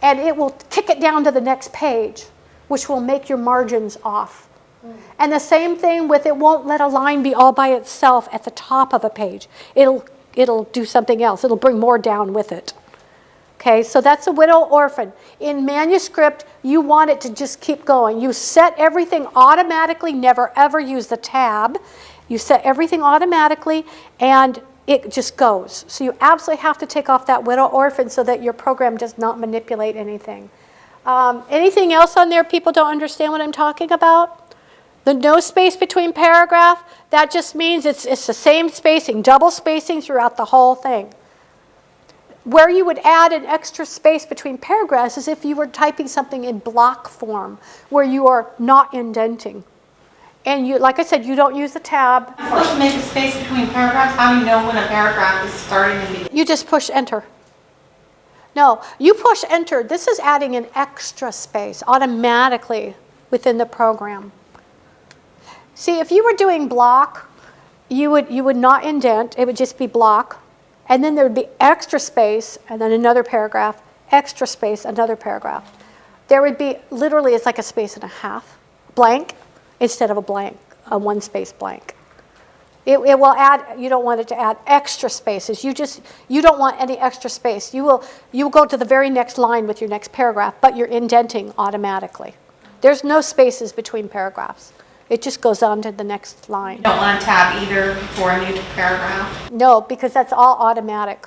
and it will kick it down to the next page, which will make your margins off. And the same thing with it won't let a line be all by itself at the top of a page. It'll do something else. It'll bring more down with it. Okay, so that's a widow-orphan. In manuscript, you want it to just keep going. You set everything automatically, never ever use the tab. You set everything automatically, and it just goes. So you absolutely have to take off that widow-orphan so that your program does not manipulate anything. Anything else on there people don't understand what I'm talking about? The no space between paragraph, that just means it's the same spacing, double spacing throughout the whole thing. Where you would add an extra space between paragraphs is if you were typing something in block form, where you are not indenting. And you, like I said, you don't use the tab. I'm supposed to make a space between paragraphs. How do you know when a paragraph is starting and beginning? You just push enter. No, you push enter. This is adding an extra space automatically within the program. See, if you were doing block, you would not indent. It would just be block. And then there would be extra space, and then another paragraph, extra space, another paragraph. There would be, literally, it's like a space and a half, blank, instead of a blank, a one space blank. It will add, you don't want it to add extra spaces. You don't want any extra space. You will go to the very next line with your next paragraph, but you're indenting automatically. There's no spaces between paragraphs. It just goes on to the next line. You don't want to tab either for a new paragraph? No, because that's all automatic.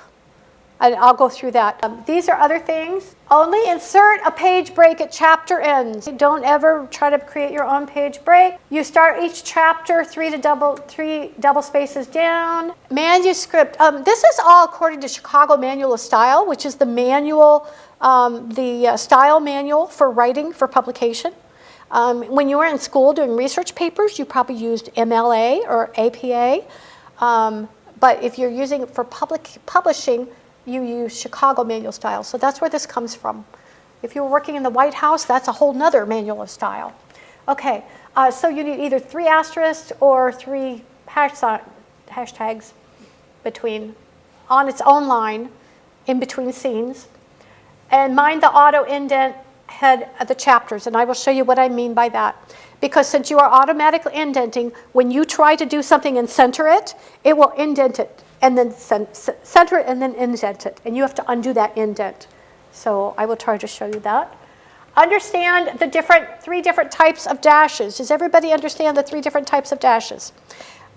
And I'll go through that. These are other things. Only insert a page break at chapter ends. Don't ever try to create your own page break. You start each chapter three double spaces down. Manuscript. This is all according to Chicago Manual of Style, which is the manual, the style manual for writing for publication. When you were in school doing research papers, you probably used MLA or APA. But if you're using it for publishing, you use Chicago Manual Style. So that's where this comes from. If you were working in the White House, that's a whole nother manual of style. Okay, so you need either 3 asterisks or 3 hashtags between, on its own line, in between scenes. And mind the auto indent head of the chapters, and I will show you what I mean by that. Because since you are automatically indenting, when you try to do something and center it, it will indent it, and then center it, and then indent it. And you have to undo that indent. So I will try to show you that. understand the three different types of dashes? Does everybody understand the 3 different types of dashes?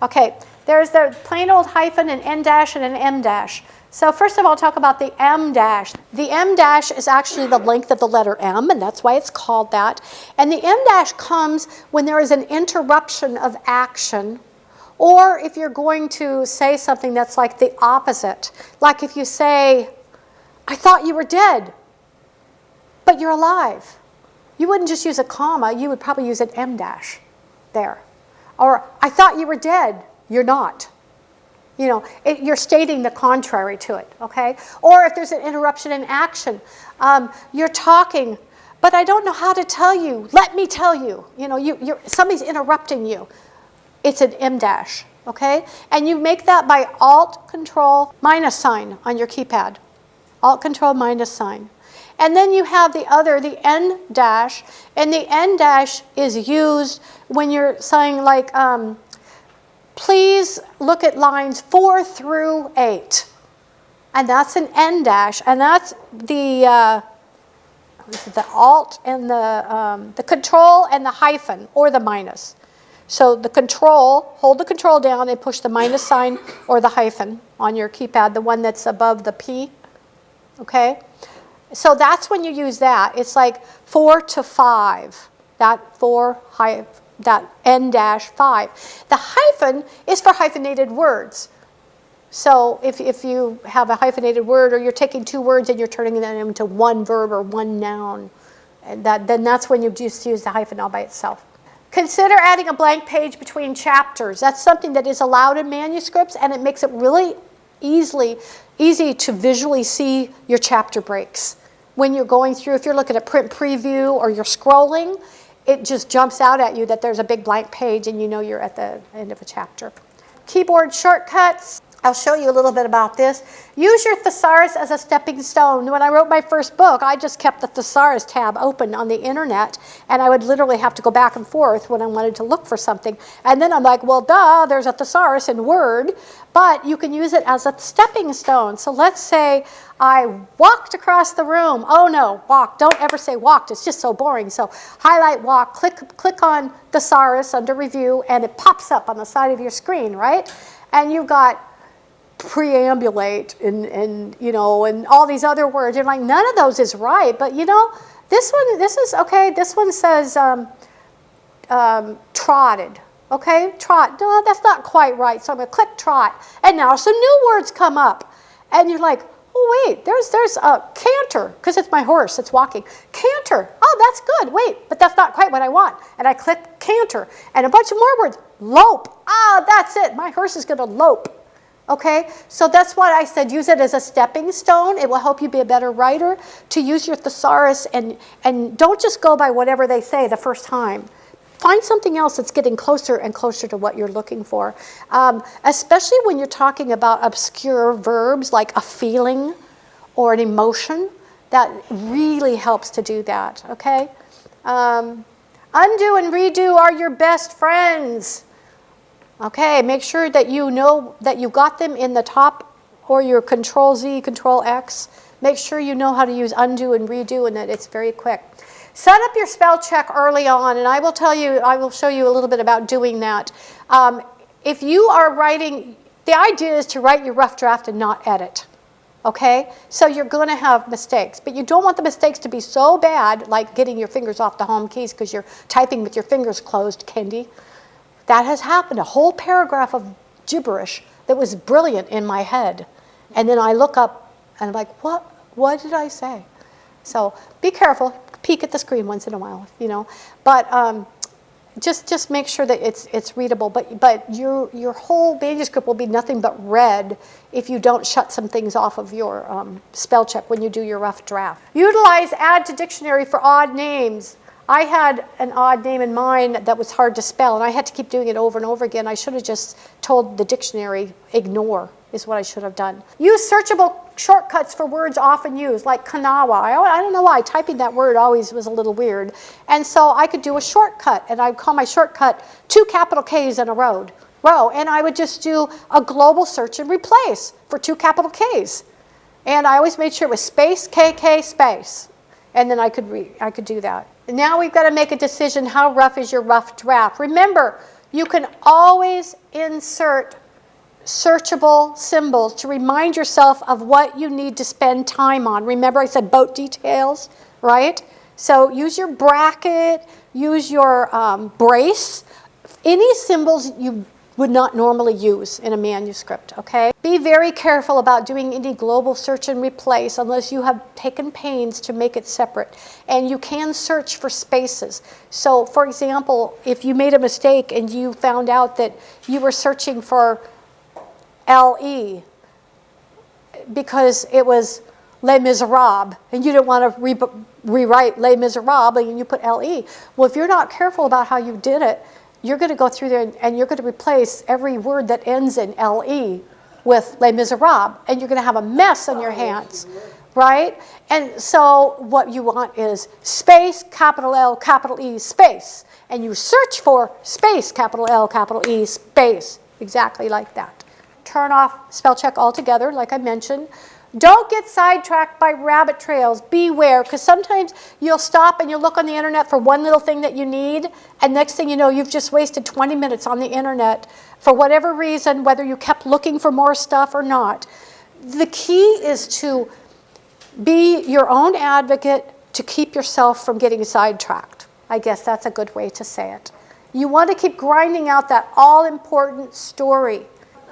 Okay, there's the plain old hyphen, an N dash, and an M dash. So first of all, talk about the M dash. The M dash is actually the length of the letter M, and that's why it's called that. And the M dash comes when there is an interruption of action, or if you're going to say something that's like the opposite. Like if you say, I thought you were dead, but you're alive. You wouldn't just use a comma, you would probably use an M dash there. Or, I thought you were dead, you're not. You know, you're stating the contrary to it, okay? Or if there's an interruption in action, you're talking, but I don't know how to tell you. Let me tell you. You know, somebody's interrupting you. It's an M dash, okay? And you make that by Alt, Control, minus sign on your keypad. Alt, Control, minus sign. And then you have the N dash, and the N dash is used when you're saying like, please look at lines 4 through 8. And that's an N dash, and that's the Alt and the Control and the hyphen, or the minus. So the Control, hold the Control down and push the minus sign or the hyphen on your keypad, the one that's above the P, okay? So that's when you use that. It's like 4 to 5, that N dash 5. The hyphen is for hyphenated words. So if you have a hyphenated word, or you're taking 2 words and you're turning them into one verb or one noun, and then that's when you just use the hyphen all by itself. Consider adding a blank page between chapters. That's something that is allowed in manuscripts, and it makes it really easy to visually see your chapter breaks. When you're going through, if you're looking at print preview or you're scrolling, it just jumps out at you that there's a big blank page and you know you're at the end of a chapter. Keyboard shortcuts. I'll show you a little bit about this. Use your thesaurus as a stepping stone. When I wrote my first book, I just kept the thesaurus tab open on the internet, and I would literally have to go back and forth when I wanted to look for something. And then I'm like, well, duh, there's a thesaurus in Word, but you can use it as a stepping stone. So let's say I walked across the room. Oh no, walked. Don't ever say walked. It's just so boring. So highlight walk, click on thesaurus under review, and it pops up on the side of your screen, right? And you've got preambulate and you know, and all these other words. You're like, none of those is right, but you know, this is okay. This one says trotted. Okay, trot. No, that's not quite right. So I'm gonna click trot, and now some new words come up, and you're like, oh wait, there's a canter, because it's my horse. It's walking. Canter. Oh, that's good. Wait, but that's not quite what I want. And I click canter, and a bunch of more words. Lope. Ah, that's it. My horse is gonna lope. Okay, so that's why I said use it as a stepping stone. It will help you be a better writer, to use your thesaurus, and don't just go by whatever they say the first time. Find something else that's getting closer and closer to what you're looking for, especially when you're talking about obscure verbs like a feeling or an emotion. That really helps to do that, okay? Undo and redo are your best friends. Okay, make sure that you know that you got them in the top, or your Control-Z, Control-X. Make sure you know how to use undo and redo, and that it's very quick. Set up your spell check early on, and I will show you a little bit about doing that. If you are writing, the idea is to write your rough draft and not edit. Okay, so you're going to have mistakes, but you don't want the mistakes to be so bad, like getting your fingers off the home keys because you're typing with your fingers closed, Kendy. That has happened, a whole paragraph of gibberish that was brilliant in my head. And then I look up and I'm like, what did I say? So be careful, peek at the screen once in a while, you know. But just make sure that it's readable. But your whole manuscript will be nothing but red if you don't shut some things off of your spell check when you do your rough draft. Utilize add to dictionary for odd names. I had an odd name in mine that was hard to spell, and I had to keep doing it over and over again. I should have just told the dictionary, ignore, is what I should have done. Use searchable shortcuts for words often used, like Kanawa. I don't know why, typing that word always was a little weird. And so I could do a shortcut, and I'd call my shortcut 2 capital K's in a row, and I would just do a global search and replace for 2 capital K's. And I always made sure it was space, KK, space. And then I could do that. And now we've got to make a decision, how rough is your rough draft? Remember, you can always insert searchable symbols to remind yourself of what you need to spend time on. Remember I said boat details, right? So use your bracket, use your brace, any symbols you would not normally use in a manuscript, okay? Be very careful about doing any global search and replace unless you have taken pains to make it separate. And you can search for spaces. So, for example, if you made a mistake and you found out that you were searching for LE because it was Les Miserables, and you didn't want to rewrite Les Miserables, and you put LE. Well, if you're not careful about how you did it, you're going to go through there and you're going to replace every word that ends in LE with Les Miserables, and you're going to have a mess on your hands, right? And so what you want is space, capital L, capital E, space. And you search for space, capital L, capital E, space, exactly like that. Turn off spell check altogether, like I mentioned. Don't get sidetracked by rabbit trails. Beware, because sometimes you'll stop and you'll look on the internet for one little thing that you need, and next thing you know, you've just wasted 20 minutes on the internet for whatever reason, whether you kept looking for more stuff or not. The key is to be your own advocate to keep yourself from getting sidetracked. I guess that's a good way to say it. You want to keep grinding out that all-important story.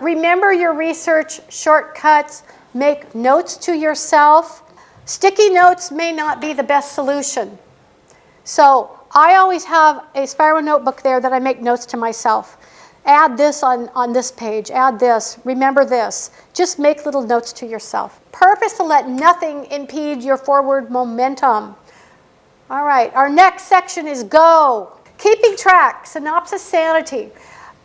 Remember your research shortcuts. Make notes to yourself. Sticky notes may not be the best solution. So I always have a spiral notebook there that I make notes to myself. Add this on this page, add this, remember this. Just make little notes to yourself. Purpose to let nothing impede your forward momentum. All right, our next section is go. Keeping track, synopsis sanity.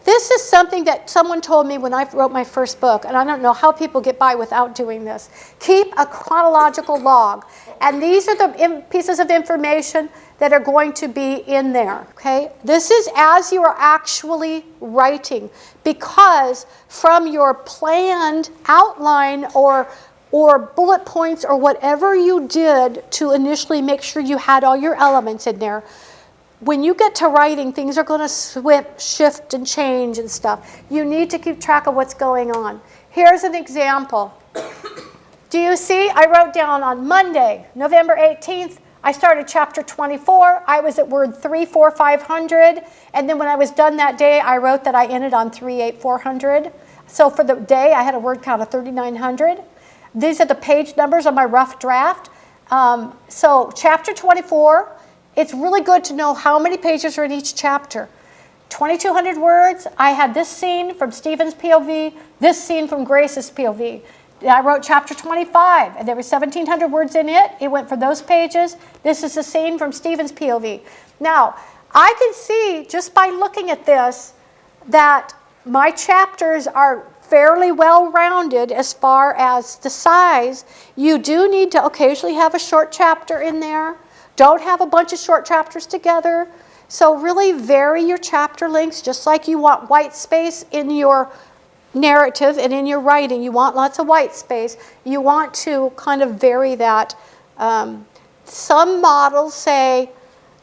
This is something that someone told me when I wrote my first book, and I don't know how people get by without doing this. Keep a chronological log. And these are the pieces of information that are going to be in there, okay? This is as you are actually writing, because from your planned outline or bullet points or whatever you did to initially make sure you had all your elements in there, when you get to writing, things are going to shift and change and stuff. You need to keep track of what's going on. Here's an example. Do you see? I wrote down on Monday, November 18th, I started chapter 24. I was at word 34500. And then when I was done that day, I wrote that I ended on 38400. So for the day, I had a word count of 3900. These are the page numbers on my rough draft. So chapter 24. It's really good to know how many pages are in each chapter. 2,200 words. I had this scene from Stephen's POV, this scene from Grace's POV. I wrote chapter 25, and there were 1,700 words in it. It went for those pages. This is a scene from Stephen's POV. Now, I can see just by looking at this that my chapters are fairly well-rounded as far as the size. You do need to occasionally have a short chapter in there. Don't have a bunch of short chapters together. So really vary your chapter lengths, just like you want white space in your narrative and in your writing. You want lots of white space. You want to kind of vary that. Some models say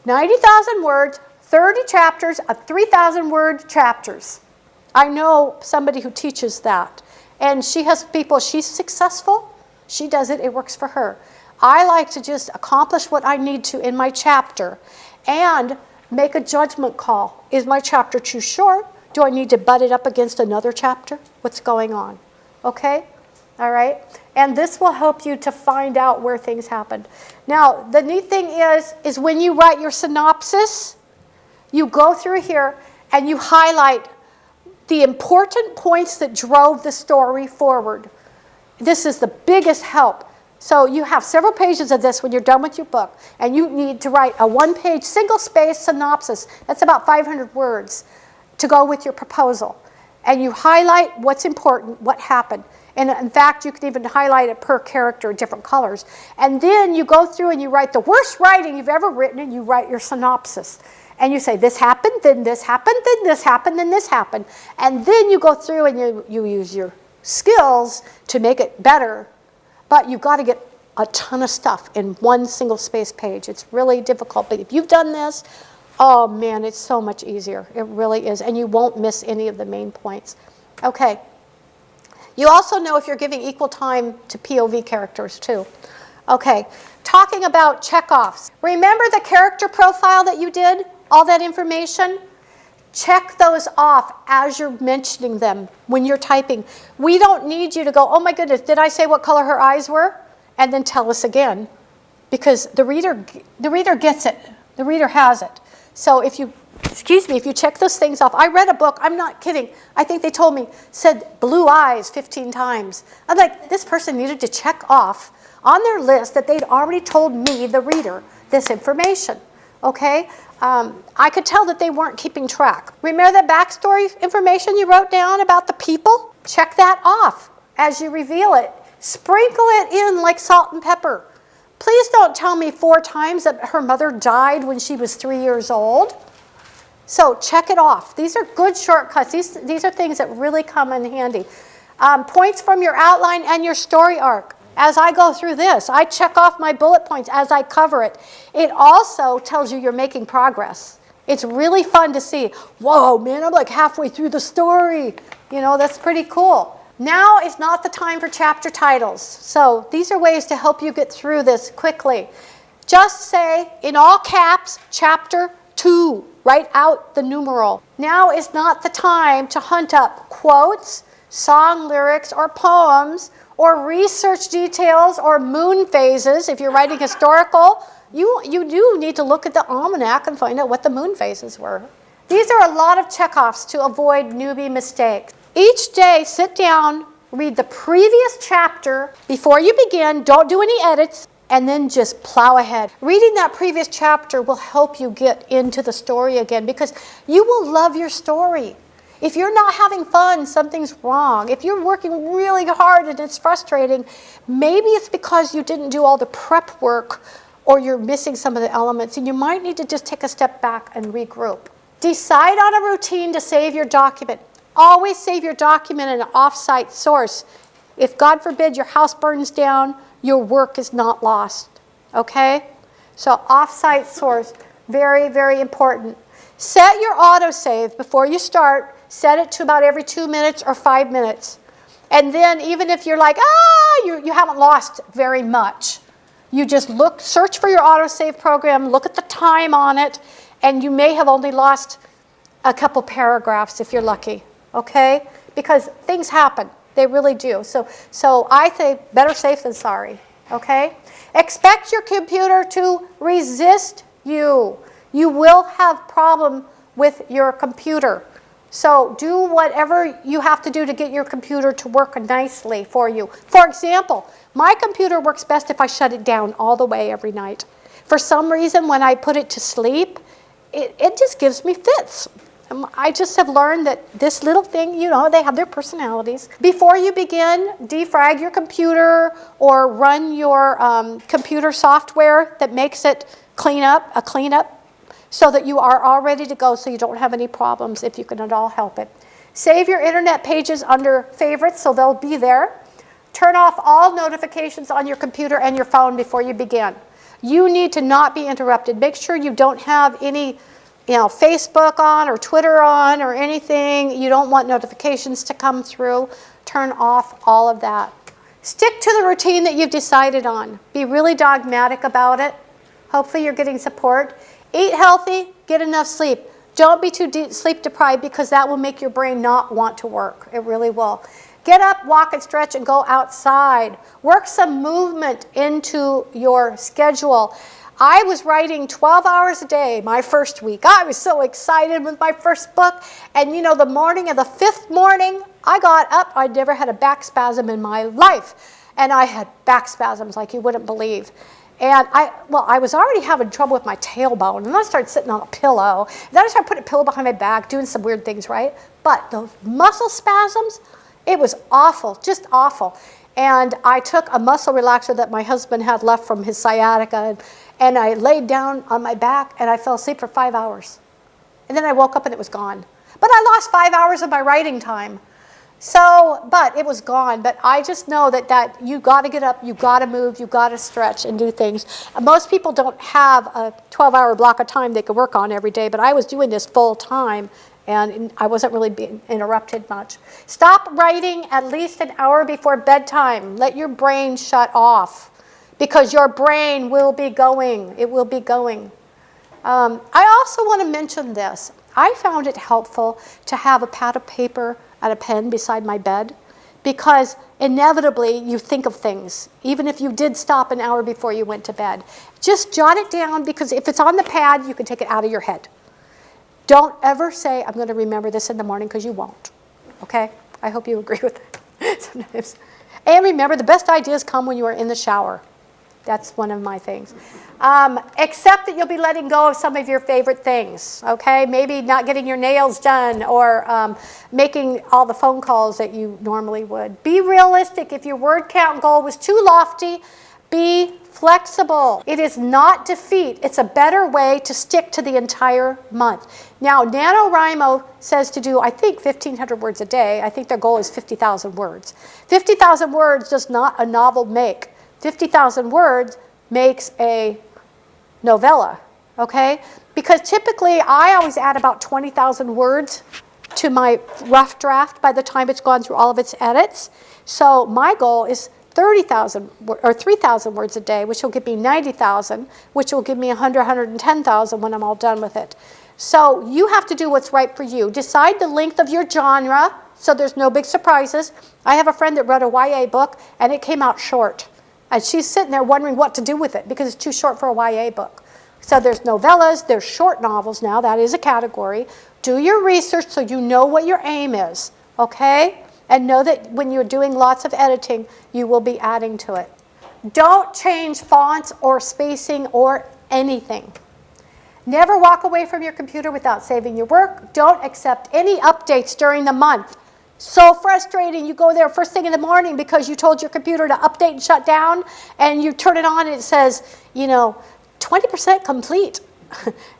90,000 words, 30 chapters of 3,000 word chapters. I know somebody who teaches that. And she has people, she's successful. She does it, it works for her. I like to just accomplish what I need to in my chapter and make a judgment call. Is my chapter too short? Do I need to butt it up against another chapter? What's going on? Okay? All right? And this will help you to find out where things happened. Now, the neat thing is when you write your synopsis, you go through here and you highlight the important points that drove the story forward. This is the biggest help. So you have several pages of this when you're done with your book, and you need to write a one-page, single-space synopsis. That's about 500 words to go with your proposal. And you highlight what's important, what happened. And in fact, you can even highlight it per character in different colors. And then you go through and you write the worst writing you've ever written, and you write your synopsis. And you say, this happened, then this happened, then this happened, then this happened. And then you go through and you use your skills to make it better. But you've got to get a ton of stuff in one single space page. It's really difficult, but if you've done this, oh man, it's so much easier. It really is, and you won't miss any of the main points. Okay. You also know if you're giving equal time to POV characters too. Okay, talking about checkoffs. Remember the character profile that you did? All that information? Check those off as you're mentioning them when you're typing. We don't need you to go, oh my goodness, did I say what color her eyes were? And then tell us again. Because the reader gets it. The reader has it. So if you, if you check those things off. I read a book, I'm not kidding. I think they told me, said blue eyes 15 times. I'm like, this person needed to check off on their list that they'd already told me, the reader, this information. Okay? I could tell that they weren't keeping track. Remember the backstory information you wrote down about the people? Check that off as you reveal it. Sprinkle it in like salt and pepper. Please don't tell me 4 times that her mother died when she was 3 years old. So check it off. These are good shortcuts. These are things that really come in handy. Points from your outline and your story arc. As I go through this, I check off my bullet points as I cover it. It also tells you you're making progress. It's really fun to see. Whoa, man, I'm like halfway through the story. You know, that's pretty cool. Now is not the time for chapter titles. So these are ways to help you get through this quickly. Just say, in all caps, chapter 2. Write out the numeral. Now is not the time to hunt up quotes, song lyrics, or poems, or research details, or moon phases. If you're writing historical, you do need to look at the almanac and find out what the moon phases were. These are a lot of checkoffs to avoid newbie mistakes. Each day, sit down, read the previous chapter before you begin. Don't do any edits, and then just plow ahead. Reading that previous chapter will help you get into the story again because you will love your story. If you're not having fun, something's wrong. If you're working really hard and it's frustrating, maybe it's because you didn't do all the prep work or you're missing some of the elements, and you might need to just take a step back and regroup. Decide on a routine to save your document. Always save your document in an off-site source. If, God forbid, your house burns down, your work is not lost, okay? So off-site source, very, very important. Set your autosave before you start. Set it to about every 2 minutes or 5 minutes. And then even if you're like, you haven't lost very much, you just search for your autosave program, look at the time on it, and you may have only lost a couple paragraphs if you're lucky, okay? Because things happen. They really do. So I say better safe than sorry, okay? Expect your computer to resist you. You will have problem with your computer. So do whatever you have to do to get your computer to work nicely for you. For example, my computer works best if I shut it down all the way every night. For some reason, when I put it to sleep, it just gives me fits. I just have learned that this little thing, you know, they have their personalities. Before you begin, defrag your computer or run your computer software that makes it a cleanup, so that you are all ready to go so you don't have any problems if you can at all help it. Save your internet pages under favorites so they'll be there. Turn off all notifications on your computer and your phone before you begin. You need to not be interrupted. Make sure you don't have any Facebook on or Twitter on or anything. You don't want notifications to come through. Turn off all of that. Stick to the routine that you've decided on. Be really dogmatic about it. Hopefully you're getting support. Eat healthy, get enough sleep. Don't be too sleep deprived because that will make your brain not want to work. It really will. Get up, walk and stretch and go outside. Work some movement into your schedule. I was writing 12 hours a day my first week. I was so excited with my first book. And you know, the morning of the 5th morning, I got up. I'd never had a back spasm in my life. And I had back spasms like you wouldn't believe. And I was already having trouble with my tailbone. And then I started sitting on a pillow. Then I started putting a pillow behind my back, doing some weird things, right? But those muscle spasms, it was awful, just awful. And I took a muscle relaxer that my husband had left from his sciatica, and I laid down on my back, and I fell asleep for 5 hours. And then I woke up, and it was gone. But I lost 5 hours of my writing time. So, but it was gone. But I just know that you got to get up, you got to move, you got to stretch and do things. Most people don't have a 12-hour block of time they could work on every day, but I was doing this full time, and I wasn't really being interrupted much. Stop writing at least an hour before bedtime. Let your brain shut off, because your brain will be going. It will be going. I also want to mention this. I found it helpful to have a pad of paper and a pen beside my bed, because inevitably you think of things, even if you did stop an hour before you went to bed. Just jot it down, because if it's on the pad, you can take it out of your head. Don't ever say, I'm going to remember this in the morning, because you won't. Okay? I hope you agree with that sometimes. And remember, the best ideas come when you are in the shower. That's one of my things. Except that you'll be letting go of some of your favorite things, okay? Maybe not getting your nails done, or making all the phone calls that you normally would. Be realistic. If your word count goal was too lofty, be flexible. It is not defeat. It's a better way to stick to the entire month. Now, NaNoWriMo says to do, I think, 1,500 words a day. I think their goal is 50,000 words. 50,000 words does not a novel make. 50,000 words makes a novella, okay? Because typically I always add about 20,000 words to my rough draft by the time it's gone through all of its edits. So my goal is 30,000 or 3,000 words a day, which will give me 90,000, which will give me 110,000 when I'm all done with it. So you have to do what's right for you. Decide the length of your genre, so there's no big surprises. I have a friend that wrote a YA book, and it came out short. And she's sitting there wondering what to do with it, because it's too short for a YA book. So there's novellas, there's short novels now. That is a category. Do your research so you know what your aim is, okay? And know that when you're doing lots of editing, you will be adding to it. Don't change fonts or spacing or anything. Never walk away from your computer without saving your work. Don't accept any updates during the month. So frustrating. You go there first thing in the morning because you told your computer to update and shut down, and you turn it on and it says, 20% complete,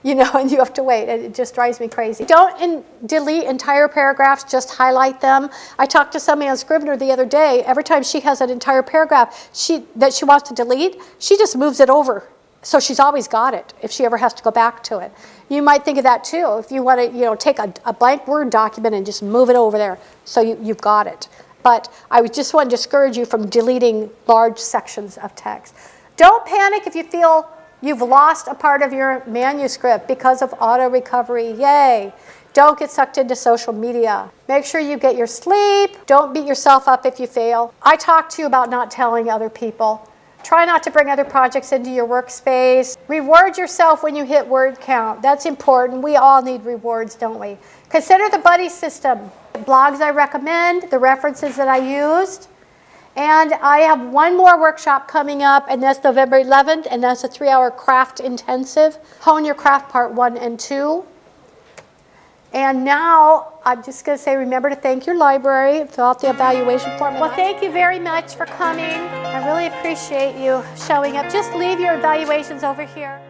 and you have to wait. It just drives me crazy. Don't delete entire paragraphs, just highlight them. I talked to somebody on Scrivener the other day. Every time she has an entire paragraph that she wants to delete, she just moves it over. So she's always got it if she ever has to go back to it. You might think of that too. If you want to, take a blank Word document and just move it over there so you've got it. But I just want to discourage you from deleting large sections of text. Don't panic if you feel you've lost a part of your manuscript because of auto recovery. Yay! Don't get sucked into social media. Make sure you get your sleep. Don't beat yourself up if you fail. I talked to you about not telling other people. Try not to bring other projects into your workspace. Reward yourself when you hit word count. That's important. We all need rewards, don't we? Consider the buddy system. The blogs I recommend, the references that I used. And I have one more workshop coming up, and that's November 11th, and that's a 3-hour craft intensive. Hone Your Craft Part 1 and 2. And now, I'm just going to say, remember to thank your library, fill out the evaluation form. Well, thank you very much for coming. I really appreciate you showing up. Just leave your evaluations over here.